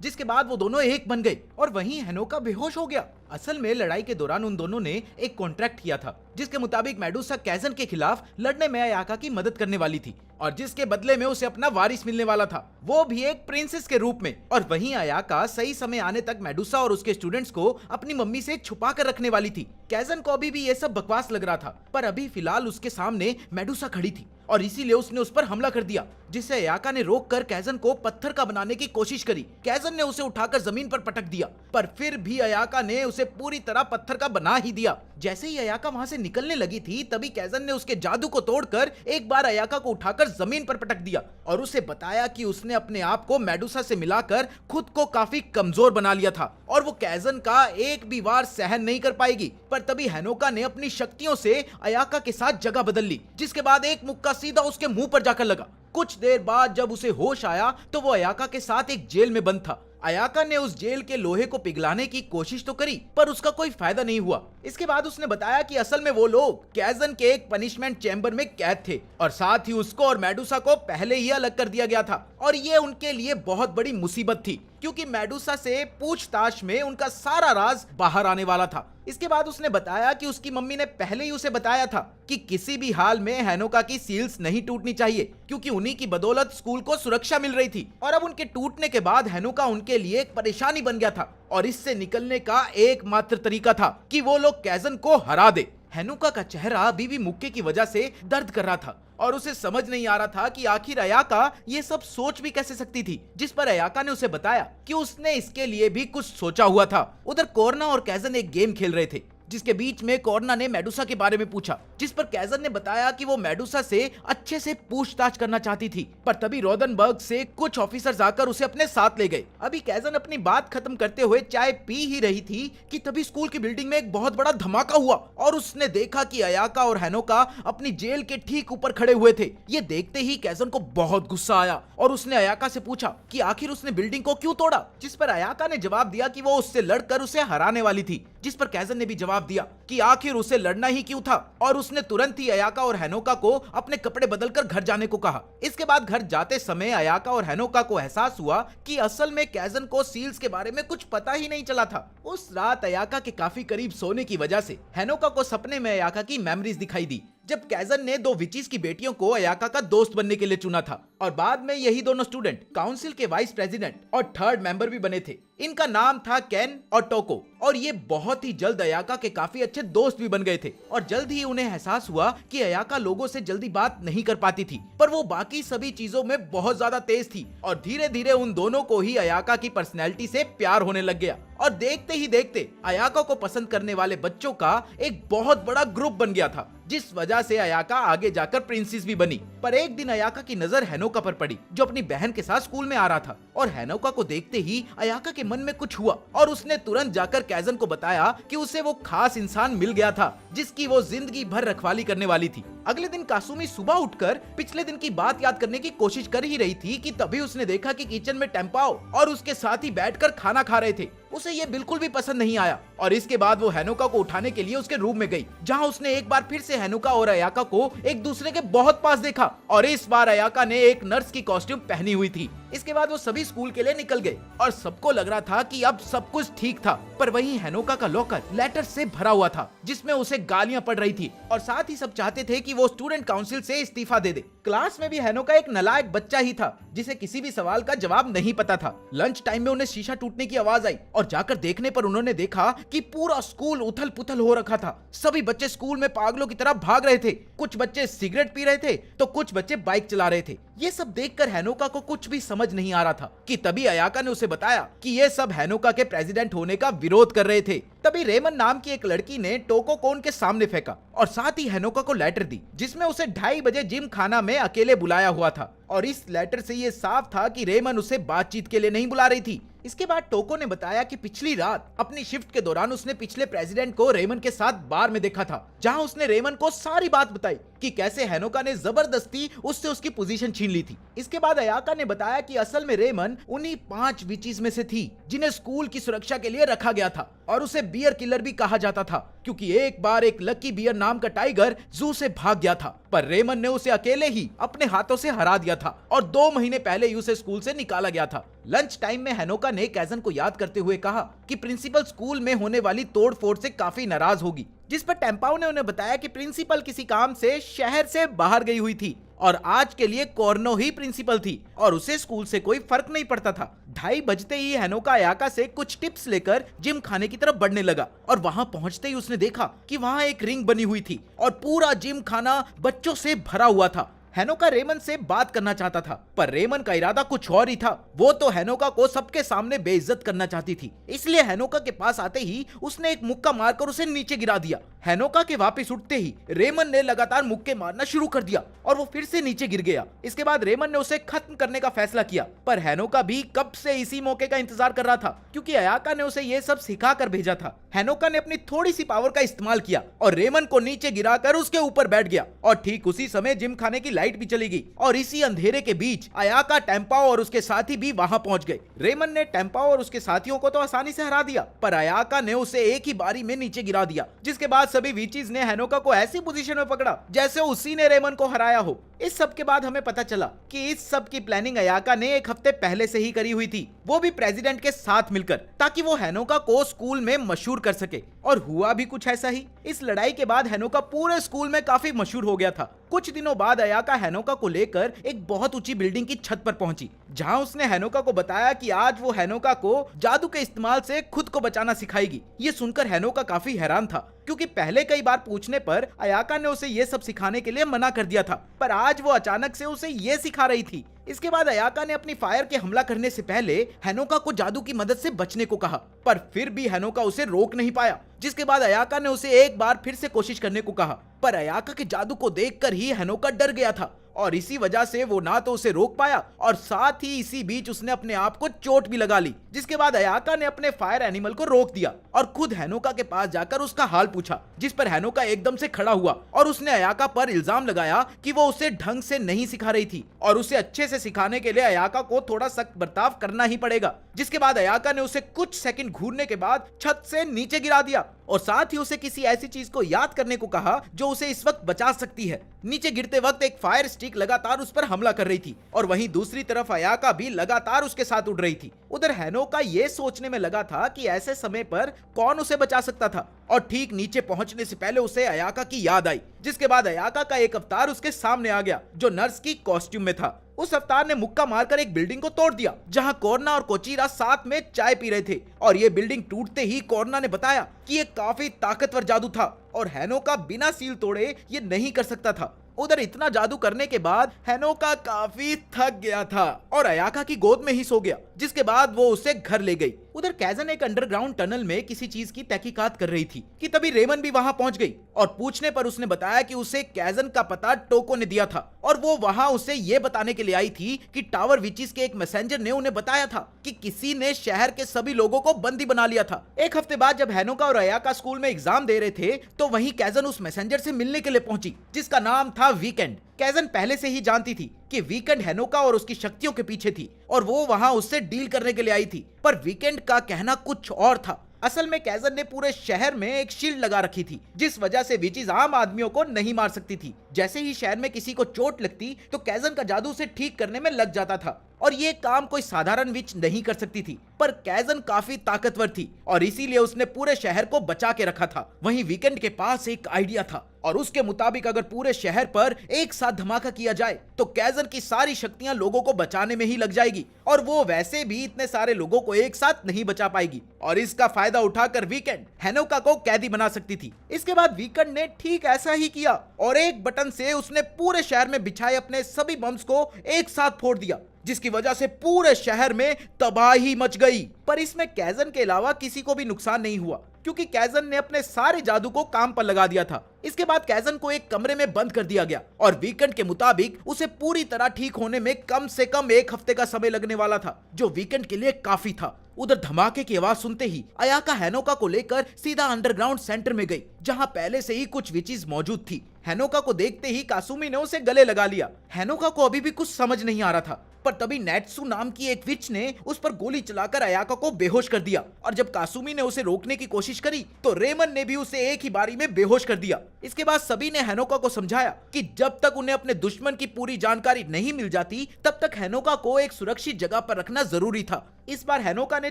जिसके बाद वो दोनों एक बन गए और वहीं हेनोका बेहोश हो गया। असल में लड़ाई के दौरान उन दोनों ने एक कॉन्ट्रैक्ट किया था, जिसके मुताबिक मेडुसा कैजन के खिलाफ लड़ने में अयाका की मदद करने वाली थी और जिसके बदले में उसे अपना वारिस मिलने वाला था, वो भी एक प्रिंसेस के रूप में। और वहीं अयाका सही समय आने तक मेडुसा और उसके स्टूडेंट्स को अपनी मम्मी से छुपा कर रखने वाली थी। कैजन को अभी भी ये सब बकवास लग रहा था, पर अभी फिलहाल उसके सामने मेडुसा खड़ी थी और इसीलिए उसने उस पर हमला कर दिया, जिससे अयाका ने रोककर कैजन को पत्थर का बनाने की कोशिश करी। कैजन ने उसे उठाकर जमीन पर पटक दिया, पर फिर भी अयाका ने उसे पूरी तरह पत्थर का बना ही दिया। जैसे ही अयाका वहां से निकलने लगी थी, तभी कैजन ने उसके जादू को तोड़कर एक बार अयाका को उठाकर जमीन पर पटक दिया और उसे बताया कि उसने अपने आप को मेडुसा से मिलाकर खुद को काफी कमजोर बना लिया था और वो कैजन का एक भी वार सहन नहीं कर पाएगी। पर तभी हेनोका ने अपनी शक्तियों से अयाका के साथ जगह बदल ली, जिसके बाद एक मुक्का सीधा उसके मुंह पर जाकर लगा। कुछ देर बाद जब उसे होश आया तो वो अयाका के साथ एक जेल में बंद था। अयाका ने उस जेल के लोहे को पिघलाने की कोशिश तो करी, पर उसका कोई फायदा नहीं हुआ। इसके बाद उसने बताया कि असल में वो लोग कैजन के एक पनिशमेंट चैम्बर में कैद थे और साथ ही उसको और मेडुसा को पहले ही अलग कर दिया गया था और ये उनके लिए बहुत बड़ी मुसीबत थी, क्योंकि मेडुसा से पूछताछ में उनका सारा राज बाहर आने वाला था। इसके बाद उसने बताया कि उसकी मम्मी ने पहले ही उसे बताया था कि किसी भी हाल में हेनोका की सील्स नहीं टूटनी चाहिए, क्योंकि उन्हीं की बदौलत स्कूल को सुरक्षा मिल रही थी और अब उनके टूटने के बाद हेनोका उनके लिए एक परेशानी बन गया था और इससे निकलने का एकमात्र तरीका था कि वो लोग कैजन को हरा दे। हेनोका का चेहरा अभी भी मुक्के की वजह से दर्द कर रहा था और उसे समझ नहीं आ रहा था कि आखिर अयाका ये सब सोच भी कैसे सकती थी, जिस पर अयाका ने उसे बताया कि उसने इसके लिए भी कुछ सोचा हुआ था। उधर कोर्ना और कैजन एक गेम खेल रहे थे, जिसके बीच में कोर्ना ने मेडुसा के बारे में पूछा, जिस पर कैजन ने बताया कि वो मेडुसा से अच्छे से पूछताछ करना चाहती थी। पर तभी रोदनबर्ग से कुछ ऑफिसर्स आकर उसे अपने साथ ले गए। अभी कैजन अपनी बात खत्म करते हुए चाय पी ही रही थी कि तभी स्कूल की बिल्डिंग में एक बहुत बड़ा धमाका हुआ और उसने देखा कि अयाका और हेनोका अपनी जेल के ठीक ऊपर खड़े हुए थे। ये देखते ही कैजन को बहुत गुस्सा आया और उसने अयाका से पूछा कि आखिर उसने बिल्डिंग को क्यों तोड़ा, जिस पर अयाका ने जवाब दिया कि वो उससे लड़कर उसे हराने वाली थी, जिस पर कैजन ने भी जवाब दिया कि आखिर उसे लड़ना ही क्यों था और उसने तुरंत ही अयाका और हेनोका को अपने कपड़े बदलकर घर जाने को कहा। इसके बाद घर जाते समय अयाका और हेनोका को एहसास हुआ कि असल में कैजन को सील्स के बारे में कुछ पता ही नहीं चला था। उस रात अयाका के काफी करीब सोने की वजह से हेनोका को सपने में अयाका की मेमोरीज दिखाई दी, जब कैजन ने दो विचीज की बेटियों को अयाका का दोस्त बनने के लिए चुना था और बाद में यही दोनों स्टूडेंट काउंसिल के वाइस प्रेसिडेंट और थर्ड मेंबर भी बने थे। इनका नाम था केन और टोको और ये बहुत ही जल्द अयाका के काफी अच्छे दोस्त भी बन गए थे और जल्द ही उन्हें एहसास हुआ कि अयाका लोगों से जल्दी बात नहीं कर पाती थी, पर वो बाकी सभी चीजों में बहुत ज्यादा तेज थी और धीरे धीरे उन दोनों को ही अयाका की पर्सनैलिटी से प्यार होने लग गया और देखते ही देखते अयाका को पसंद करने वाले बच्चों का एक बहुत बड़ा ग्रुप बन गया था, जिस वजह से अयाका आगे जाकर प्रिंसेस भी बनी। पर एक दिन अयाका की नजर हेनोका पर पड़ी, जो अपनी बहन के साथ स्कूल में आ रहा था और हेनोका को देखते ही अयाका के मन में कुछ हुआ और उसने तुरंत जाकर कैजन को बताया कि उसे वो खास इंसान मिल गया था जिसकी वो जिंदगी भर रखवाली करने वाली थी। अगले दिन कासुमी सुबह उठकर पिछले दिन की बात याद करने की कोशिश कर ही रही थी कि तभी उसने देखा कि किचन में टेम्पाओ और उसके साथ ही बैठकर खाना खा रहे थे। उसे ये बिल्कुल भी पसंद नहीं आया और इसके बाद वो हेनोका को उठाने के लिए उसके रूम में गई, जहां उसने एक बार फिर से हेनोका और अयाका को एक दूसरे के बहुत पास देखा और इस बार अयाका ने एक नर्स की कॉस्ट्यूम पहनी हुई थी। इसके बाद वो सभी स्कूल के लिए निकल गए और सबको लग रहा था कि अब सब कुछ ठीक था, पर वहीं हेनोका का लॉकर लेटर से भरा हुआ था जिसमें उसे गालियां पड़ रही थी और साथ ही सब चाहते थे कि वो स्टूडेंट काउंसिल से इस्तीफा दे दे। क्लास में भी हेनोका एक नालायक बच्चा ही था जिसे किसी भी सवाल का जवाब नहीं पता था। लंच टाइम में उन्हें शीशा टूटने की आवाज आई और जाकर देखने पर उन्होंने देखा कि पूरा स्कूल उथल पुथल हो रखा था। सभी बच्चे स्कूल में पागलों की तरह भाग रहे थे, कुछ बच्चे सिगरेट पी रहे थे तो कुछ बच्चे बाइक चला रहे थे। ये सब देखकर हेनोका को कुछ भी समझ नहीं आ रहा था कि तभी अयाका ने उसे बताया कि ये सब हेनोका के प्रेसिडेंट होने का विरोध कर रहे थे। तभी रेमन नाम की एक लड़की ने टोको को उनके सामने फेंका और साथ ही हेनोका को लेटर दी जिसमें उसे 2:30 बजे जिम खाना में अकेले बुलाया हुआ था और इस लेटर से ये साफ था कि रेमन उसे बातचीत के लिए नहीं बुला रही थी, इसके बाद टोको ने बताया कि पिछली रात अपनी शिफ्ट के दौरान उसने पिछले प्रेसिडेंट को रेमन के साथ बार में देखा था, जहां उसने रेमन को सारी बात बताई कि कैसे हेनोका ने जबरदस्ती उससे उसकी पोजीशन छीन ली थी। इसके बाद अयाका ने बताया कि असल में रेमन उन्हीं 5 विचीज में से थी जिन्हें स्कूल की सुरक्षा के लिए रखा गया था और उसे बियर किलर भी कहा जाता था, क्योंकि एक बार एक लकी बियर नाम का टाइगर जू से भाग गया था, पर रेमन ने उसे अकेले ही अपने हाथों से हरा दिया था और 2 महीने पहले ही उसे स्कूल से निकाला गया था। लंच टाइम में हेनोका ने कैजन को याद करते हुए कहा कि प्रिंसिपल स्कूल में होने वाली तोड़फोड़ से काफी नाराज होगी, जिस पर टेम्पाओ ने उन्हें बताया कि प्रिंसिपल किसी काम से शहर से बाहर गई हुई थी और आज के लिए कॉर्नो ही प्रिंसिपल थी और उसे स्कूल से कोई फर्क नहीं पड़ता था। 2:30 बजते ही हेनोका अयाका से कुछ टिप्स लेकर जिम खाने की तरफ बढ़ने लगा और वहां पहुंचते ही उसने देखा कि वहां एक रिंग बनी हुई थी और पूरा जिम खाना बच्चों से भरा हुआ था। हेनोका रेमन से बात करना चाहता था, पर रेमन का इरादा कुछ और ही था। वो तो हेनोका को सबके सामने बेइज्जत करना चाहती थी, इसलिए हेनोका के पास आते ही उसने एक मुक्का मारकर उसे नीचे गिरा दिया। हेनोका के वापस उठते ही रेमन ने लगातार मुक्के मारना शुरू कर दिया और वो फिर से नीचे गिर गया। इसके बाद रेमन ने उसे खत्म करने का फैसला किया, पर हेनोका भी कब से इसी मौके का इंतजार कर रहा था, क्योंकि अयाका ने उसे ये सब सिखा कर भेजा था। हेनोका ने अपनी थोड़ी सी पावर का इस्तेमाल किया और रेमन को नीचे गिराकर उसके ऊपर बैठ गया और ठीक उसी समय जिम खाने की लाइट भी चली गई और इसी अंधेरे के बीच अयाका, टेम्पाओ और उसके साथी भी वहां पहुंच गए। रेमन ने टेम्पाओ और उसके साथियों को तो आसानी से हरा दिया, पर अयाका ने उसे एक ही बारी में नीचे गिरा दिया, जिसके बाद सभी वीचीज ने हेनोका को ऐसी पोजीशन में पकड़ा जैसे उसी ने रेमन को हराया हो। इस सब के बाद हमें पता चला कि इस सब की प्लानिंग अयाका ने 1 हफ्ते पहले से ही करी हुई थी, वो भी प्रेसिडेंट के साथ मिलकर, ताकि वो हेनोका को स्कूल में मशहूर कर सके। और हुआ भी कुछ ऐसा ही। इस लड़ाई के बाद हेनोका पूरे स्कूल में काफी मशहूर हो गया था। कुछ दिनों बाद अयाका हेनोका को लेकर एक बहुत ऊंची बिल्डिंग की छत पर पहुंची, जहां उसने हेनोका को बताया कि आज वो हेनोका को जादू के इस्तेमाल से खुद को बचाना सिखाएगी। ये सुनकर हेनोका काफी हैरान था, क्योंकि पहले कई बार पूछने पर अयाका ने उसे ये सब सिखाने के लिए मना कर दिया था, पर आज वो अचानक से उसे ये सिखा रही थी। इसके बाद अयाका ने अपनी फायर के हमला करने से पहले हेनोका को जादू की मदद से बचने को कहा, पर फिर भी हेनोका उसे रोक नहीं पाया, जिसके बाद अयाका ने उसे एक बार फिर से कोशिश करने को कहा, पर अयाका के जादू को देखकर ही हेनोका डर गया था और इसी वजह से वो ना तो उसे रोक पाया और साथ ही इसी बीच उसने अपने आप को चोट भी लगा ली। जिसके बाद अयाका ने अपने फायर एनिमल को रोक दिया और खुद हेनोका के पास जाकर उसका हाल पूछा, जिस पर हेनोका एकदम से खड़ा हुआ और उसने अयाका पर इल्जाम लगाया कि वो उसे ढंग से नहीं सिखा रही थी और उसे अच्छे से सिखाने के लिए अयाका को थोड़ा सख्त बर्ताव करना ही पड़ेगा। जिसके बाद अयाका ने उसे कुछ सेकंड घूरने के बाद छत से नीचे गिरा दिया और साथ ही उसे किसी ऐसी चीज को याद करने को कहा जो उसे इस वक्त बचा सकती है। नीचे गिरते वक्त एक फायर स्टिक लगातार उस पर हमला कर रही थी और वहीं दूसरी तरफ अयाका भी लगातार उसके साथ उड़ रही थी। उधर हेनोका ये सोचने में लगा था कि ऐसे समय पर कौन उसे बचा सकता था और ठीक नीचे पहुंचने से पहले उसे अयाका की याद आई, जिसके बाद अयाका का एक अवतार उसके सामने आ गया जो नर्स की कॉस्ट्यूम में था। उस अवतार ने मुक्का मारकर एक बिल्डिंग को तोड़ दिया, जहां कोर्ना और कोचीरा साथ में चाय पी रहे थे और ये बिल्डिंग टूटते ही कोर्ना ने बताया कि ये काफी ताकतवर जादू था और हेनोका बिना सील तोड़े ये नहीं कर सकता था। उधर इतना जादू करने के बाद हेनोका काफी थक गया था और अयाका की गोद में ही सो गया, जिसके बाद वो उसे घर ले गई। उधर कैजन एक अंडरग्राउंड टनल में किसी चीज की तहकीकात कर रही थी कि तभी रेमन भी वहां पहुंच गई और पूछने पर उसने बताया कि उसे कैजन का पता टोको ने दिया था और वो वहां उसे ये बताने के लिए आई थी कि टावर विचीज के एक मैसेंजर ने उन्हें बताया था कि किसी ने शहर के सभी लोगों को बंदी बना लिया था। 1 हफ्ते बाद जब हेनोका और अयाका स्कूल में एग्जाम दे रहे थे तो वहीं कैजन उस मैसेंजर से मिलने के लिए पहुंची, जिसका नाम था वीकेंड। कैजन पहले से ही जानती थी कि वीकेंड हेनोका और उसकी शक्तियों के पीछे थी और वो वहां उससे डील करने के लिए आई थी, पर वीकेंड का कहना कुछ और था। असल में कैजन ने पूरे शहर में एक शील्ड लगा रखी थी, जिस वजह से विचीज आम आदमियों को नहीं मार सकती थी। जैसे ही शहर में किसी को चोट लगती तो कैजन का जादू उसे ठीक करने में लग जाता था और ये काम कोई साधारण विच नहीं कर सकती थी, पर कैजन काफी ताकतवर थी और इसीलिए उसने पूरे शहर को बचा के रखा था। वहीं वीकेंड के पास एक आइडिया था और उसके मुताबिक अगर पूरे शहर पर एक साथ धमाका किया जाए तो कैजन की सारी शक्तियां लोगों को बचाने में ही लग जाएगी और वो वैसे भी इतने सारे लोगों को एक साथ नहीं बचा पाएगी और इसका फायदा उठाकर वीकेंड हेनोका को कैदी बना सकती थी। इसके बाद वीकेंड ने ठीक ऐसा ही किया और एक बटन से उसने पूरे शहर में बिछाए अपने सभी बम्स को एक साथ फोड़ दिया जिसकी वजह से पूरे शहर में तबाही मच गई। पर इसमें कैजन के अलावा किसी को भी नुकसान नहीं हुआ, क्योंकि कैजन ने अपने सारे जादू को काम पर लगा दिया था। इसके बाद कैजन को एक कमरे में बंद कर दिया गया और वीकेंड के मुताबिक उसे पूरी तरह ठीक होने में कम से कम 1 हफ्ते का समय लगने वाला था, जो वीकेंड के लिए काफी था। उधर धमाके की आवाज सुनते ही अयाका हेनोका को लेकर सीधा अंडरग्राउंड सेंटर में गई, जहां पहले से ही कुछ विचेस मौजूद थी। हेनोका को देखते ही कासुमी ने उसे गले लगा लिया। हेनोका को अभी भी कुछ समझ नहीं आ रहा था, पर तभी नेट्सू नाम की एक विच ने उस पर गोली चलाकर अयाका को बेहोश कर दिया। और जब कासुमी ने उसे रोकने की कोशिश करी तो रेमन ने भी उसे एक ही बारी में बेहोश कर दिया। इसके बाद सभी ने हेनोका को समझाया कि जब तक उन्हें अपने दुश्मन की पूरी जानकारी नहीं मिल जाती, तब तक हेनोका को एक सुरक्षित जगह पर रखना जरूरी था। इस बार हेनोका ने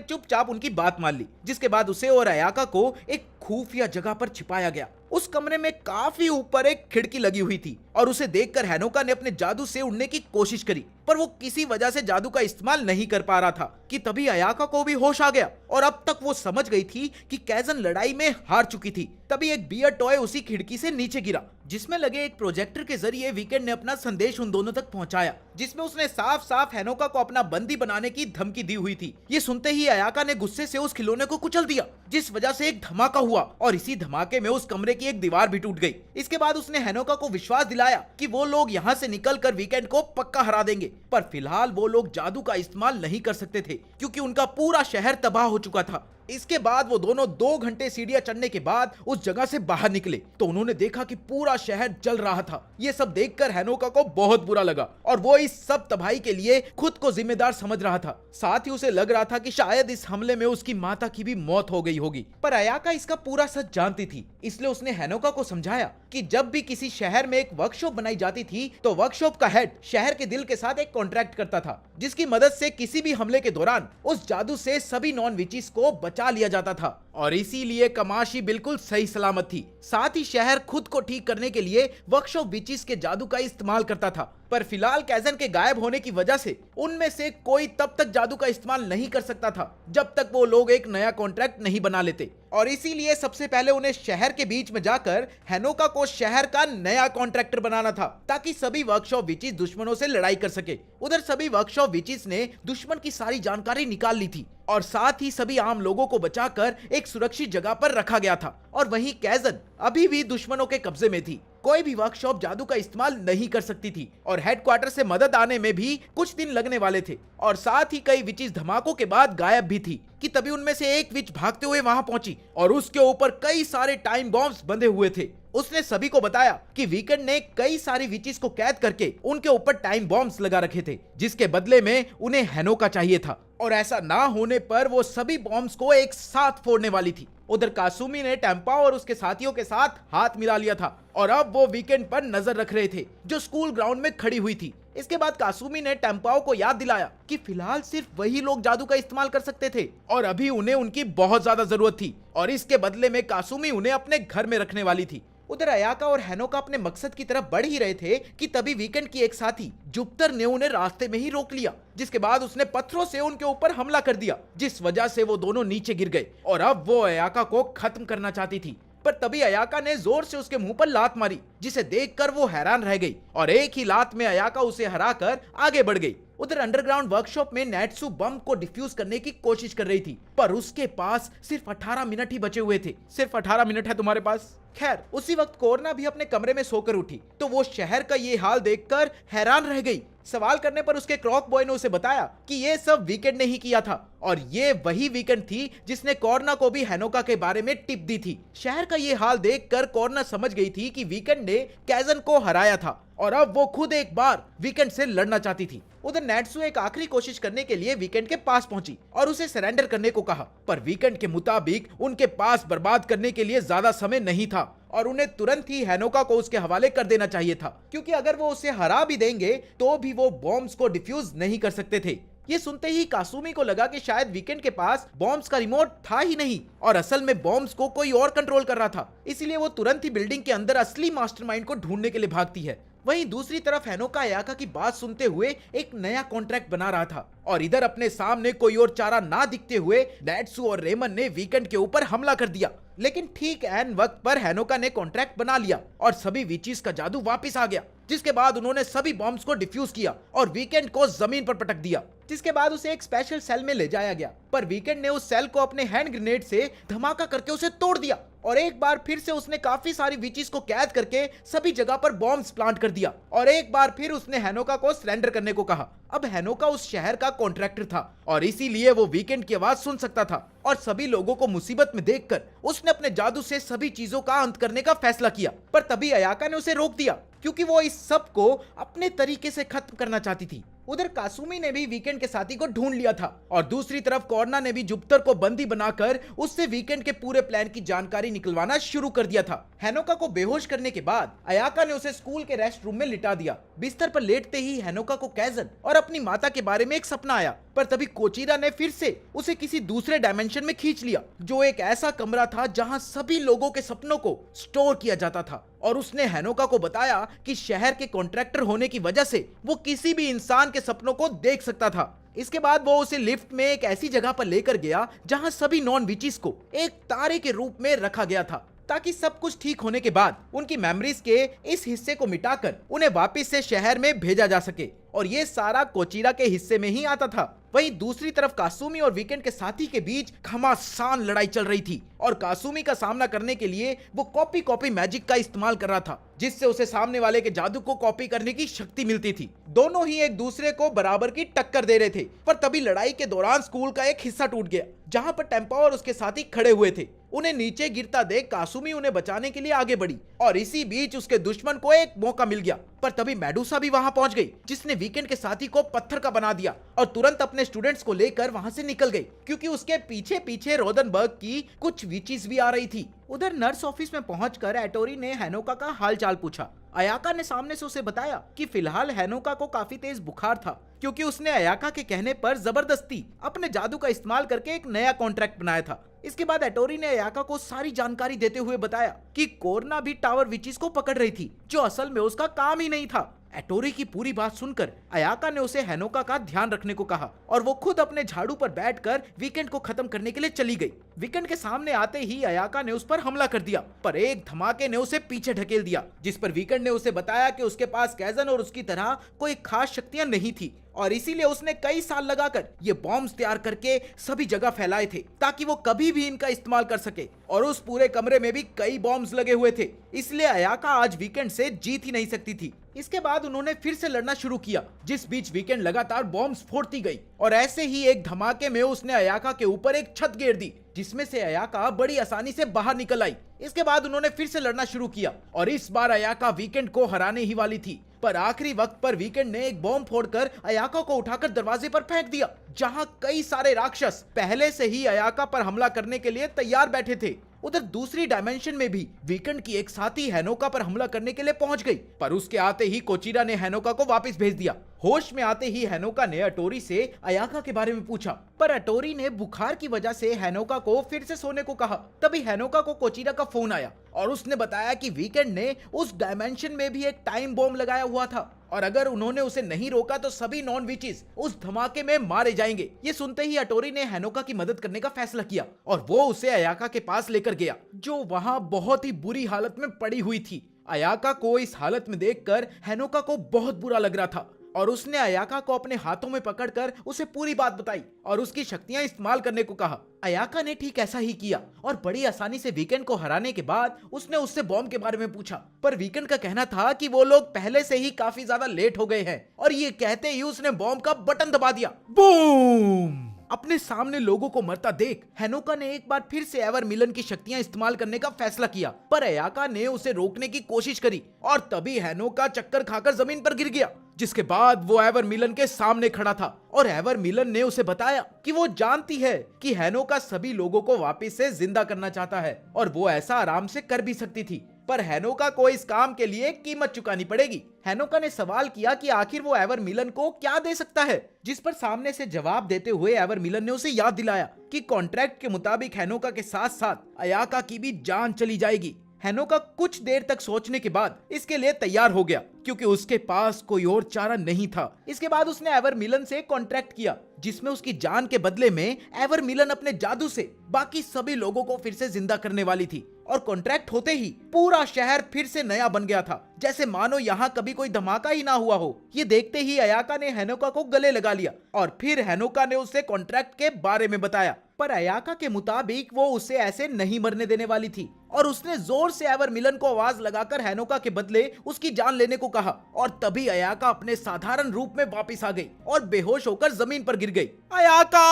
चुपचाप उनकी बात मान ली, जिसके बाद उसे और अयाका को एक खुफिया जगह पर छिपाया गया। उस कमरे में काफी ऊपर एक खिड़की लगी हुई थी और उसे देखकर हेनोका ने अपने जादू से उड़ने की कोशिश करी, पर वो किसी वजह से जादू का इस्तेमाल नहीं कर पा रहा था कि तभी अयाका को भी होश आ गया और अब तक वो समझ गई थी कि कैजन लड़ाई में हार चुकी थी। तभी एक बियर टॉय उसी खिड़की से नीचे गिरा, जिसमें लगे एक प्रोजेक्टर के जरिए वीकेंड ने अपना संदेश उन दोनों तक पहुंचाया, जिसमें उसने साफ साफ हेनोका को अपना बंदी बनाने की धमकी दी हुई थी। ये सुनते ही अयाका ने गुस्से से उस खिलौने को कुचल दिया, जिस वजह से एक धमाका हुआ और इसी धमाके में उस कमरे की एक दीवार भी टूट गई। इसके बाद उसने हेनोका को विश्वास दिलाया कि वो लोग यहाँ से निकलकर वीकेंड को पक्का हरा देंगे, पर फिलहाल वो लोग जादू का इस्तेमाल नहीं कर सकते थे, क्योंकि उनका पूरा शहर तबाह हो चुका था। इसके बाद वो दोनों 2 घंटे सीढ़ियां चढ़ने के बाद उस जगह से बाहर निकले तो उन्होंने देखा कि पूरा शहर जल रहा था। ये सब देखकर हेनोका को बहुत बुरा लगा और वो इस सब तबाही के लिए खुद को जिम्मेदार समझ रहा था। साथ ही उसे लग रहा था कि शायद इस हमले में उसकी माता की भी मौत हो गई होगी, पर अयाका इसका पूरा सच जानती थी। इसलिए उसने हेनोका को समझाया कि जब भी किसी शहर में एक वर्कशॉप बनाई जाती थी तो वर्कशॉप का हेड शहर के दिल के साथ एक कॉन्ट्रैक्ट करता था, जिसकी मदद से किसी भी हमले के दौरान उस जादू से सभी नॉन विचेस को बचा लिया जाता था और इसीलिए कमाशी बिल्कुल सही सलामत थी। साथ ही शहर खुद को ठीक करने के लिए वर्कशॉप विचेस के जादू का इस्तेमाल करता था, पर फिलहाल कैजन के गायब होने की वजह से उनमें से कोई तब तक जादू का इस्तेमाल नहीं कर सकता था जब तक वो लोग एक नया कॉन्ट्रैक्ट नहीं बना लेते। और इसीलिए सबसे पहले उन्हें शहर के बीच में जाकर हेनोका को शहर का नया कॉन्ट्रैक्टर बनाना था, ताकि सभी वर्कशॉप विचेस दुश्मनों से लड़ाई कर सके। उधर सभी वर्कशॉप विचेस ने दुश्मन की सारी जानकारी निकाल ली थी और साथ ही सभी आम लोगों को बचाकर एक सुरक्षित जगह पर रखा गया था। और वहीं कैजन अभी भी दुश्मनों के कब्जे में थी। कोई भी वर्कशॉप जादू का इस्तेमाल नहीं कर सकती थी और हेडक्वार्टर से मदद आने में भी कुछ दिन लगने वाले थे। और साथ ही कई विचेस धमाकों के बाद गायब भी थी कि तभी उनमें से एक विच भागते हुए वहां पहुंची और उसके ऊपर कई सारे टाइम बॉम्ब्स बंधे हुए थे। उसने सभी को बताया कि वीकेंड ने कई सारी विचेस को कैद करके उनके ऊपर टाइम बॉम्ब्स लगा रखे थे, जिसके बदले में उन्हें हेनोका चाहिए था और ऐसा ना होने पर वो सभी बॉम्ब्स को एक साथ फोड़ने वाली थी। उधर कासुमी ने टेम्पा और उसके साथियों के साथ हाथ मिला लिया था और अब वो वीकेंड पर नजर रख रहे थे, जो स्कूल ग्राउंड में खड़ी हुई थी। इसके बाद कासुमी ने टेम्पाओ को याद दिलाया कि फिलहाल सिर्फ वही लोग जादू का इस्तेमाल कर सकते थे और अभी उन्हें उनकी बहुत ज्यादा जरूरत थी और इसके बदले में कासुमी उन्हें अपने घर में रखने वाली थी। उधर अयाका और हेनोका अपने मकसद की तरफ बढ़ ही रहे थे कि तभी वीकेंड की एक साथी जुपिटर ने उन्हें रास्ते में ही रोक लिया, जिसके बाद उसने पत्थरों से उनके ऊपर हमला कर दिया, जिस वजह से वो दोनों नीचे गिर गए और अब वो अयाका को खत्म करना चाहती थी। पर तभी अयाका ने जोर से उसके मुंह पर लात मारी, जिसे देखकर वो हैरान रह गई और एक ही लात में अयाका उसे हराकर आगे बढ़ गई। उधर अंडरग्राउंड वर्कशॉप में नेट्सू बम को डिफ्यूज करने की कोशिश कर रही थी, पर उसके पास सिर्फ 18 मिनट ही बचे हुए थे। सिर्फ 18 मिनट है तुम्हारे पास? खैर, उसी वक्त कोरना भी अपने कमरे में सोकर उठी तो वो शहर का ये हाल देखकर हैरान रह गई। सवाल करने पर उसके क्रॉक बॉय ने उसे बताया कि ये सब वीकेंड ने ही किया था और ये वही वीकेंड थी जिसने कोरना को भी हेनोका के बारे में टिप दी थी। शहर का ये हाल देखकर कोरना समझ गई थी कि वीकेंड ने कैजन को हराया था और अब वो खुद एक बार वीकेंड से लड़ना चाहती थी। उधर नेट्सू एक आखिरी कोशिश करने के लिए वीकेंड के पास पहुंची और उसे सरेंडर करने को कहा, पर वीकेंड के मुताबिक उनके पास बर्बाद करने के लिए ज्यादा समय नहीं था और उन्हें तुरंत ही हेनोका को उसके हवाले कर देना चाहिए था, क्योंकि अगर वो उसे हरा भी देंगे तो भी वो बॉम्ब्स को डिफ्यूज नहीं कर सकते थे। ये सुनते ही कासुमी को लगा कि शायद वीकेंड के पास बॉम्ब्स का रिमोट था ही नहीं और असल में बॉम्ब्स को कोई और कंट्रोल कर रहा था। इसीलिए वो तुरंत ही बिल्डिंग के अंदर असली मास्टरमाइंड को ढूंढने के लिए भागती है। वहीं दूसरी तरफ हेनोका अयाका की बात सुनते हुए एक नया कॉन्ट्रैक्ट बना रहा था और इधर अपने सामने कोई और चारा ना दिखते हुए नैट्सू और रेमन ने वीकेंड के ऊपर हमला कर दिया। लेकिन ठीक ऐन वक्त पर हेनोका ने कॉन्ट्रैक्ट बना लिया और सभी विचीज का जादू वापस आ गया, जिसके बाद उन्होंने सभी बॉम्ब्स को डिफ्यूज किया और वीकेंड को जमीन पर पटक दिया, जिसके बाद उसे एक स्पेशल सेल में ले जाया गया। पर वीकेंड ने उस सेल को अपने हैंड ग्रेनेड से धमाका करके उसे तोड़ दिया और एक बार फिर से उसने काफी सारी विचीज को कैद करके सभी जगह पर बॉम्ब्स प्लांट कर दिया और एक बार फिर उसने हेनोका को सरेंडर करने को कहा। अब हेनोका उस शहर का कॉन्ट्रैक्टर था और इसीलिए वो वीकेंड की आवाज सुन सकता था और सभी लोगों को मुसीबत में देखकर उसने अपने जादू से सभी चीजों का अंत करने का फैसला किया। पर तभी अयाका ने उसे रोक दिया क्योंकि वो इस सब को अपने तरीके से खत्म करना चाहती थी। उधर कासुमी ने भी वीकेंड के साथी को ढूंढ लिया था और दूसरी तरफ कोर्ना ने भी जुपिटर को बंदी बनाकर उससे वीकेंड के पूरे प्लान की जानकारी निकलवाना शुरू कर दिया था। हेनोका को बेहोश करने के बाद अयाका ने उसे स्कूल के रेस्ट रूम में लिटा दिया। बिस्तर पर लेटते ही हेनोका को कैजन और अपनी माता के बारे में एक सपना आया, पर तभी कोचिरा ने फिर से उसे किसी दूसरे डायमेंशन में खींच लिया, जो एक ऐसा कमरा था जहां सभी लोगों के सपनों को स्टोर किया जाता था। और उसने हेनोका को बताया कि शहर के कॉन्ट्रैक्टर होने की वजह से वो किसी भी इंसान के सपनों को देख सकता था। इसके बाद वो उसे लिफ्ट में एक ऐसी जगह पर लेकर गया जहां सभी नॉन विचीज को एक तारे के रूप में रखा गया था, ताकि सब कुछ ठीक होने के बाद उनकी मेमोरीज के इस हिस्से को मिटाकर उन्हें वापस से शहर में भेजा जा सके। और ये सारा कोचिरा के हिस्से में ही आता था। वहीं दूसरी तरफ कासुमी और वीकेंड के साथी के बीच घमासान लड़ाई चल रही थी और कासुमी का सामना करने के लिए वो कॉपी मैजिक का इस्तेमाल कर रहा था, जिससे उसे सामने वाले के जादू को कॉपी करने की शक्ति मिलती थी। दोनों ही एक दूसरे को बराबर की टक्कर दे रहे थे। पर तभी लड़ाई के दौरान स्कूल का एक हिस्सा टूट गया, जहां पर टेम्पा और उसके साथी खड़े हुए थे। उन्हें नीचे गिरता देख कासुमी उन्हें बचाने के लिए आगे बढ़ी और इसी बीच उसके दुश्मन को एक मौका मिल गया। पर तभी मेडुसा भी वहां पहुंच गई, जिसने वीकेंड के साथी को पत्थर का बना दिया और तुरंत अपने स्टूडेंट्स को लेकर वहां से निकल गई, क्योंकि उसके पीछे पीछे रोदनबर्ग की कुछ विचीज भी आ रही थी। उधर नर्स ऑफिस में पहुंचकर एटोरी ने हेनोका का हालचाल पूछा। अयाका ने सामने से उसे बताया कि फिलहाल हेनोका को काफी तेज बुखार था, क्योंकि उसने अयाका के कहने पर जबरदस्ती अपने जादू का इस्तेमाल करके एक नया कॉन्ट्रैक्ट बनाया था। इसके बाद एटोरी ने अयाका को सारी जानकारी देते हुए बताया कि कोर्ना भी टावर विचीज को पकड़ रही थी, जो असल में उसका काम ही नहीं था। एटोरी की पूरी बात सुनकर अयाका ने उसे हेनोका का ध्यान रखने को कहा और वो खुद अपने झाड़ू पर बैठकर वीकेंड को खत्म करने के लिए चली गई। वीकेंड के सामने आते ही अयाका ने उस पर हमला कर दिया, पर एक धमाके ने उसे पीछे ढकेल दिया, जिस पर वीकेंड ने उसे बताया कि उसके पास कैजन और उसकी तरह कोई खास शक्तियां नहीं थी और इसीलिए उसने कई साल लगाकर ये बॉम्ब्स तैयार करके सभी जगह फैलाए थे, ताकि वो कभी भी इनका इस्तेमाल कर सके। और उस पूरे कमरे में भी कई बॉम्ब्स लगे हुए थे, इसलिए अयाका आज वीकेंड से जीत ही नहीं सकती थी। इसके बाद उन्होंने फिर से लड़ना शुरू किया, जिस बीच वीकेंड लगातार बॉम्ब्स फोड़ती गई और ऐसे ही एक धमाके में उसने अयाका के ऊपर एक छत गिरा दी, जिसमें से अयाका बड़ी आसानी से बाहर निकल आई। इसके बाद उन्होंने फिर से लड़ना शुरू किया और इस बार अयाका वीकेंड को हराने ही वाली थी, पर आखिरी वक्त पर वीकेंड ने एक बॉम्ब फोड़कर अयाका को उठाकर दरवाजे पर फेंक दिया, जहां कई सारे राक्षस पहले से ही अयाका पर हमला करने के लिए तैयार बैठे थे। उधर दूसरी डायमेंशन में भी वीकेंड की एक साथी हेनोका पर हमला करने के लिए पहुंच गई, पर उसके आते ही कोचिरा ने हेनोका को वापस भेज दिया। होश में आते ही हेनोका ने अटोरी से अयाका के बारे में पूछा, पर अटोरी ने बुखार की वजह से हेनोका को फिर से सोने को कहा। तभी हेनोका को कोचिरा का फोन आया और उसने बताया कि वीकेंड ने उस डायमेंशन में भी एक टाइम बॉम्ब लगाया हुआ था और अगर उन्होंने उसे नहीं रोका तो सभी नॉन विचीज उस धमाके में मारे जाएंगे। ये सुनते ही अटोरी ने हेनोका की मदद करने का फैसला किया और वो उसे अयाका के पास लेकर गया, जो वहां बहुत ही बुरी हालत में पड़ी हुई थी। अयाका को इस हालत में देखकर हेनोका को बहुत बुरा लग रहा था और उसने अयाका को अपने हाथों में पकड़कर उसे पूरी बात बताई और उसकी शक्तियां इस्तेमाल करने को कहा। अयाका ने ठीक ऐसा ही किया और बड़ी आसानी से वीकेंड को हराने के बाद उसने उससे बॉम्ब के बारे में पूछा, पर वीकेंड का कहना था कि वो लोग पहले से ही काफी ज्यादा लेट हो गए हैं और ये कहते ही उसने बॉम्ब का बटन दबा दिया। बूम! अपने सामने लोगों को मरता देख हेनोका ने एक बार फिर से एवर मिलन की शक्तियां इस्तेमाल करने का फैसला किया, पर अयाका ने उसे रोकने की कोशिश करी और तभी हेनोका चक्कर खाकर जमीन पर गिर गया, जिसके बाद वो एवर मिलन के सामने खड़ा था और एवर मिलन ने उसे बताया कि वो जानती है कि हेनोका सभी लोगों को वापस से जिंदा करना चाहता है और वो ऐसा आराम से कर भी सकती थी, पर हेनोका को इस काम के लिए कीमत चुकानी पड़ेगी। हेनोका ने सवाल किया कि आखिर वो एवर मिलन को क्या दे सकता है, जिस पर सामने से जवाब देते हुए एवर मिलन ने उसे याद दिलाया कि कॉन्ट्रैक्ट के मुताबिक हेनोका के साथ साथ अयाका की भी जान चली जाएगी। हेनोका कुछ देर तक सोचने के बाद इसके लिए तैयार हो गया, क्योंकि उसके पास कोई और चारा नहीं था। इसके बाद उसने एवर मिलन से कॉन्ट्रैक्ट किया, जिसमें उसकी जान के बदले में एवर मिलन अपने जादू से बाकी सभी लोगों को फिर से जिंदा करने वाली थी। और कॉन्ट्रैक्ट होते ही पूरा शहर फिर से नया बन गया था, जैसे मानो यहाँ कभी कोई धमाका ही ना हुआ हो। ये देखते ही अयाका ने हेनोका को गले लगा लिया और फिर हेनोका ने उसे कॉन्ट्रैक्ट के बारे में बताया। पर अयाका के मुताबिक वो उसे ऐसे नहीं मरने देने वाली थी और उसने जोर से एवर मिलन को आवाज लगाकर हेनोका के बदले उसकी जान लेने को कहा। और तभी अयाका अपने साधारण रूप में वापस आ गई और बेहोश होकर जमीन पर गिर गई। अयाका!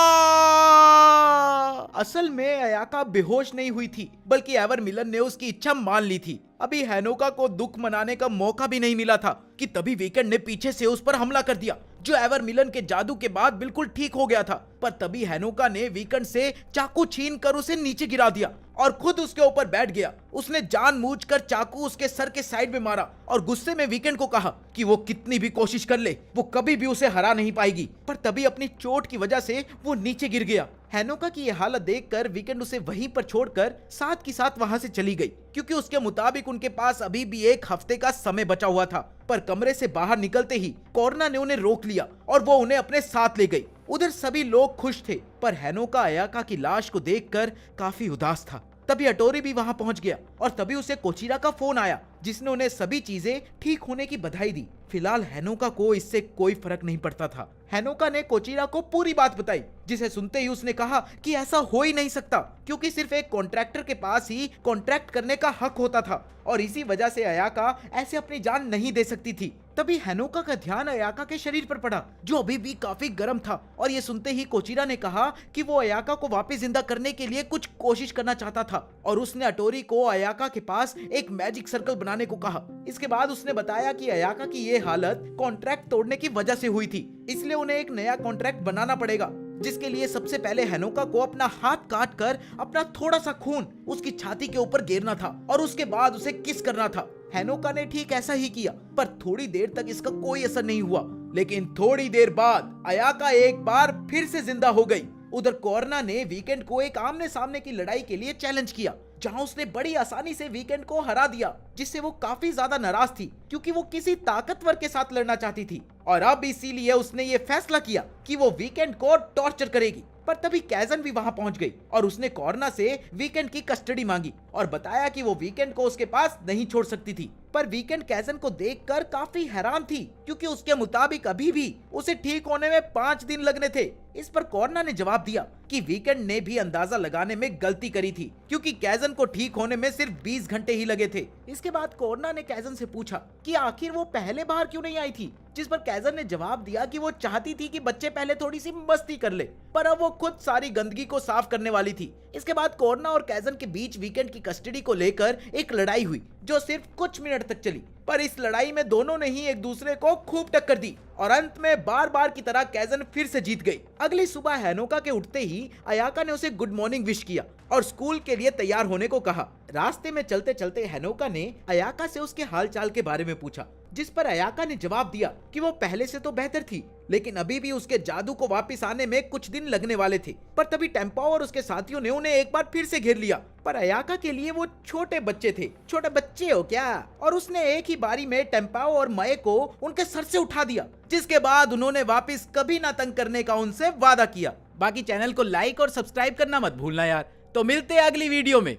असल में अयाका बेहोश नहीं हुई थी, बल्कि एवर मिलन ने उसकी इच्छा मान ली थी। अभी हेनोका को दुख मनाने का मौका भी नहीं मिला था कि तभी वीकेंड ने पीछे से उस पर हमला कर दिया, जो एवर मिलन के जादू के बाद बिल्कुल ठीक हो गया था। पर तभी हेनोका ने वीकेंड से चाकू छीनकर उसे नीचे गिरा दिया और खुद उसके ऊपर बैठ गया। उसने जानबूझकर चाकू उसके सर के साइड में मारा और गुस्से में वीकेंड को कहा कि वो कितनी भी कोशिश कर ले, वो कभी भी उसे हरा नहीं पाएगी। पर तभी अपनी चोट की वजह से वो नीचे गिर गया। हेनोका की ये हालत देखकर वीकेंड उसे वहीं पर छोड़कर साथ की साथ वहां से चली गई, क्योंकि उसके मुताबिक उनके पास अभी भी एक हफ्ते का समय बचा हुआ था। पर कमरे से बाहर निकलते ही कोर्ना ने उन्हें रोक लिया और वो उन्हें अपने साथ ले गई। उधर सभी लोग खुश थे, पर हेनोका अयाका की लाश को देखकर काफी उदास था। तभी अटोरी भी वहां पहुंच गया और तभी उसे कोचिरा का फोन आया, जिसने उन्हें सभी चीजें ठीक होने की बधाई दी। फिलहाल हेनोका को इससे कोई फर्क नहीं पड़ता था। हेनोका ने कोचिरा को पूरी बात बताई, जिसे सुनते ही उसने कहा कि ऐसा हो ही नहीं सकता, क्योंकि सिर्फ एक कॉन्ट्रैक्टर के पास ही कॉन्ट्रैक्ट करने का हक होता था और इसी वजह से अयाका ऐसे अपनी जान नहीं दे सकती थी। तभी हेनोका का ध्यान अयाका के शरीर पर पड़ा, जो अभी भी काफी गर्म था। और ये सुनते ही कोचिरा ने कहा कि वो अयाका को वापस जिंदा करने के लिए कुछ कोशिश करना चाहता था और उसने अटोरी को अयाका के पास एक मैजिक सर्कल बनाने को कहा। इसके बाद उसने बताया कि अयाका की ये हालत कॉन्ट्रैक्ट तोड़ने की वजह से हुई थी, इसलिए उन्हें एक नया कॉन्ट्रैक्ट बनाना पड़ेगा, जिसके लिए सबसे पहले हेनोका को अपना हाथ काट कर अपना थोड़ा सा खून उसकी छाती के ऊपर गिरना था और उसके बाद उसे किस करना था। हेनोका ने ठीक ऐसा ही किया, पर थोड़ी देर तक इसका कोई असर नहीं हुआ। लेकिन थोड़ी देर बाद अयाका एक बार फिर से जिंदा हो गई। उधर कोर्ना ने वीकेंड को एक आमने सामने की लड़ाई के लिए चैलेंज किया, जहां उसने बड़ी आसानी से वीकेंड को हरा दिया, जिससे वो काफी ज्यादा नाराज थी, क्योंकि वो किसी ताकतवर के साथ लड़ना चाहती थी और अब इसीलिए उसने ये फैसला किया कि वो वीकेंड को टॉर्चर करेगी। पर तभी कैजन भी वहां पहुंच गई और उसने कोर्ना से वीकेंड की कस्टडी मांगी और बताया कि वो वीकेंड को उसके पास नहीं छोड़ सकती थी। पर वीकेंड कैजन को देखकर काफी हैरान थी, क्योंकि उसके मुताबिक अभी भी उसे ठीक होने में 5 दिन लगने थे। इस पर कोर्ना ने जवाब दिया कि वीकेंड ने भी अंदाजा लगाने में गलती करी थी, क्योंकि कैजन को ठीक होने में सिर्फ 20 घंटे ही लगे थे। इसके बाद कोर्ना ने कैजन से पूछा कि आखिर वो पहले बाहर क्यों नहीं आई थी, जिस पर कैजन ने जवाब दिया कि वो चाहती थी कि बच्चे पहले थोड़ी सी मस्ती कर ले, पर अब वो खुद सारी गंदगी को साफ करने वाली थी। इसके बाद कोर्ना और कैजन के बीच वीकेंड की कस्टडी को लेकर एक लड़ाई हुई, जो सिर्फ कुछ मिनट तक चली। पर इस लड़ाई में दोनों ने ही एक दूसरे को खूब टक्कर दी और अंत में बार बार की तरह कैजन फिर से जीत गई। अगली सुबह हेनोका के उठते ही अयाका ने उसे गुड मॉर्निंग विश किया और स्कूल के लिए तैयार होने को कहा। रास्ते में चलते चलते हेनोका ने अयाका से उसके हालचाल के बारे में पूछा, जिस पर अयाका ने जवाब दिया कि वो पहले से तो बेहतर थी, लेकिन अभी भी उसके जादू को वापस आने में कुछ दिन लगने वाले थे। पर तभी टेम्पाओ और उसके साथियों ने उन्हें एक बार फिर से घेर लिया। पर अयाका के लिए वो छोटे बच्चे थे। छोटे बच्चे हो क्या? और उसने एक ही बारी में टेम्पाओ और मए को उनके सर से उठा दिया, जिसके बाद उन्होंने वापस कभी ना तंग करने का उनसे वादा किया। बाकी चैनल को लाइक और सब्सक्राइब करना मत भूलना यार। तो मिलते हैं अगली वीडियो में।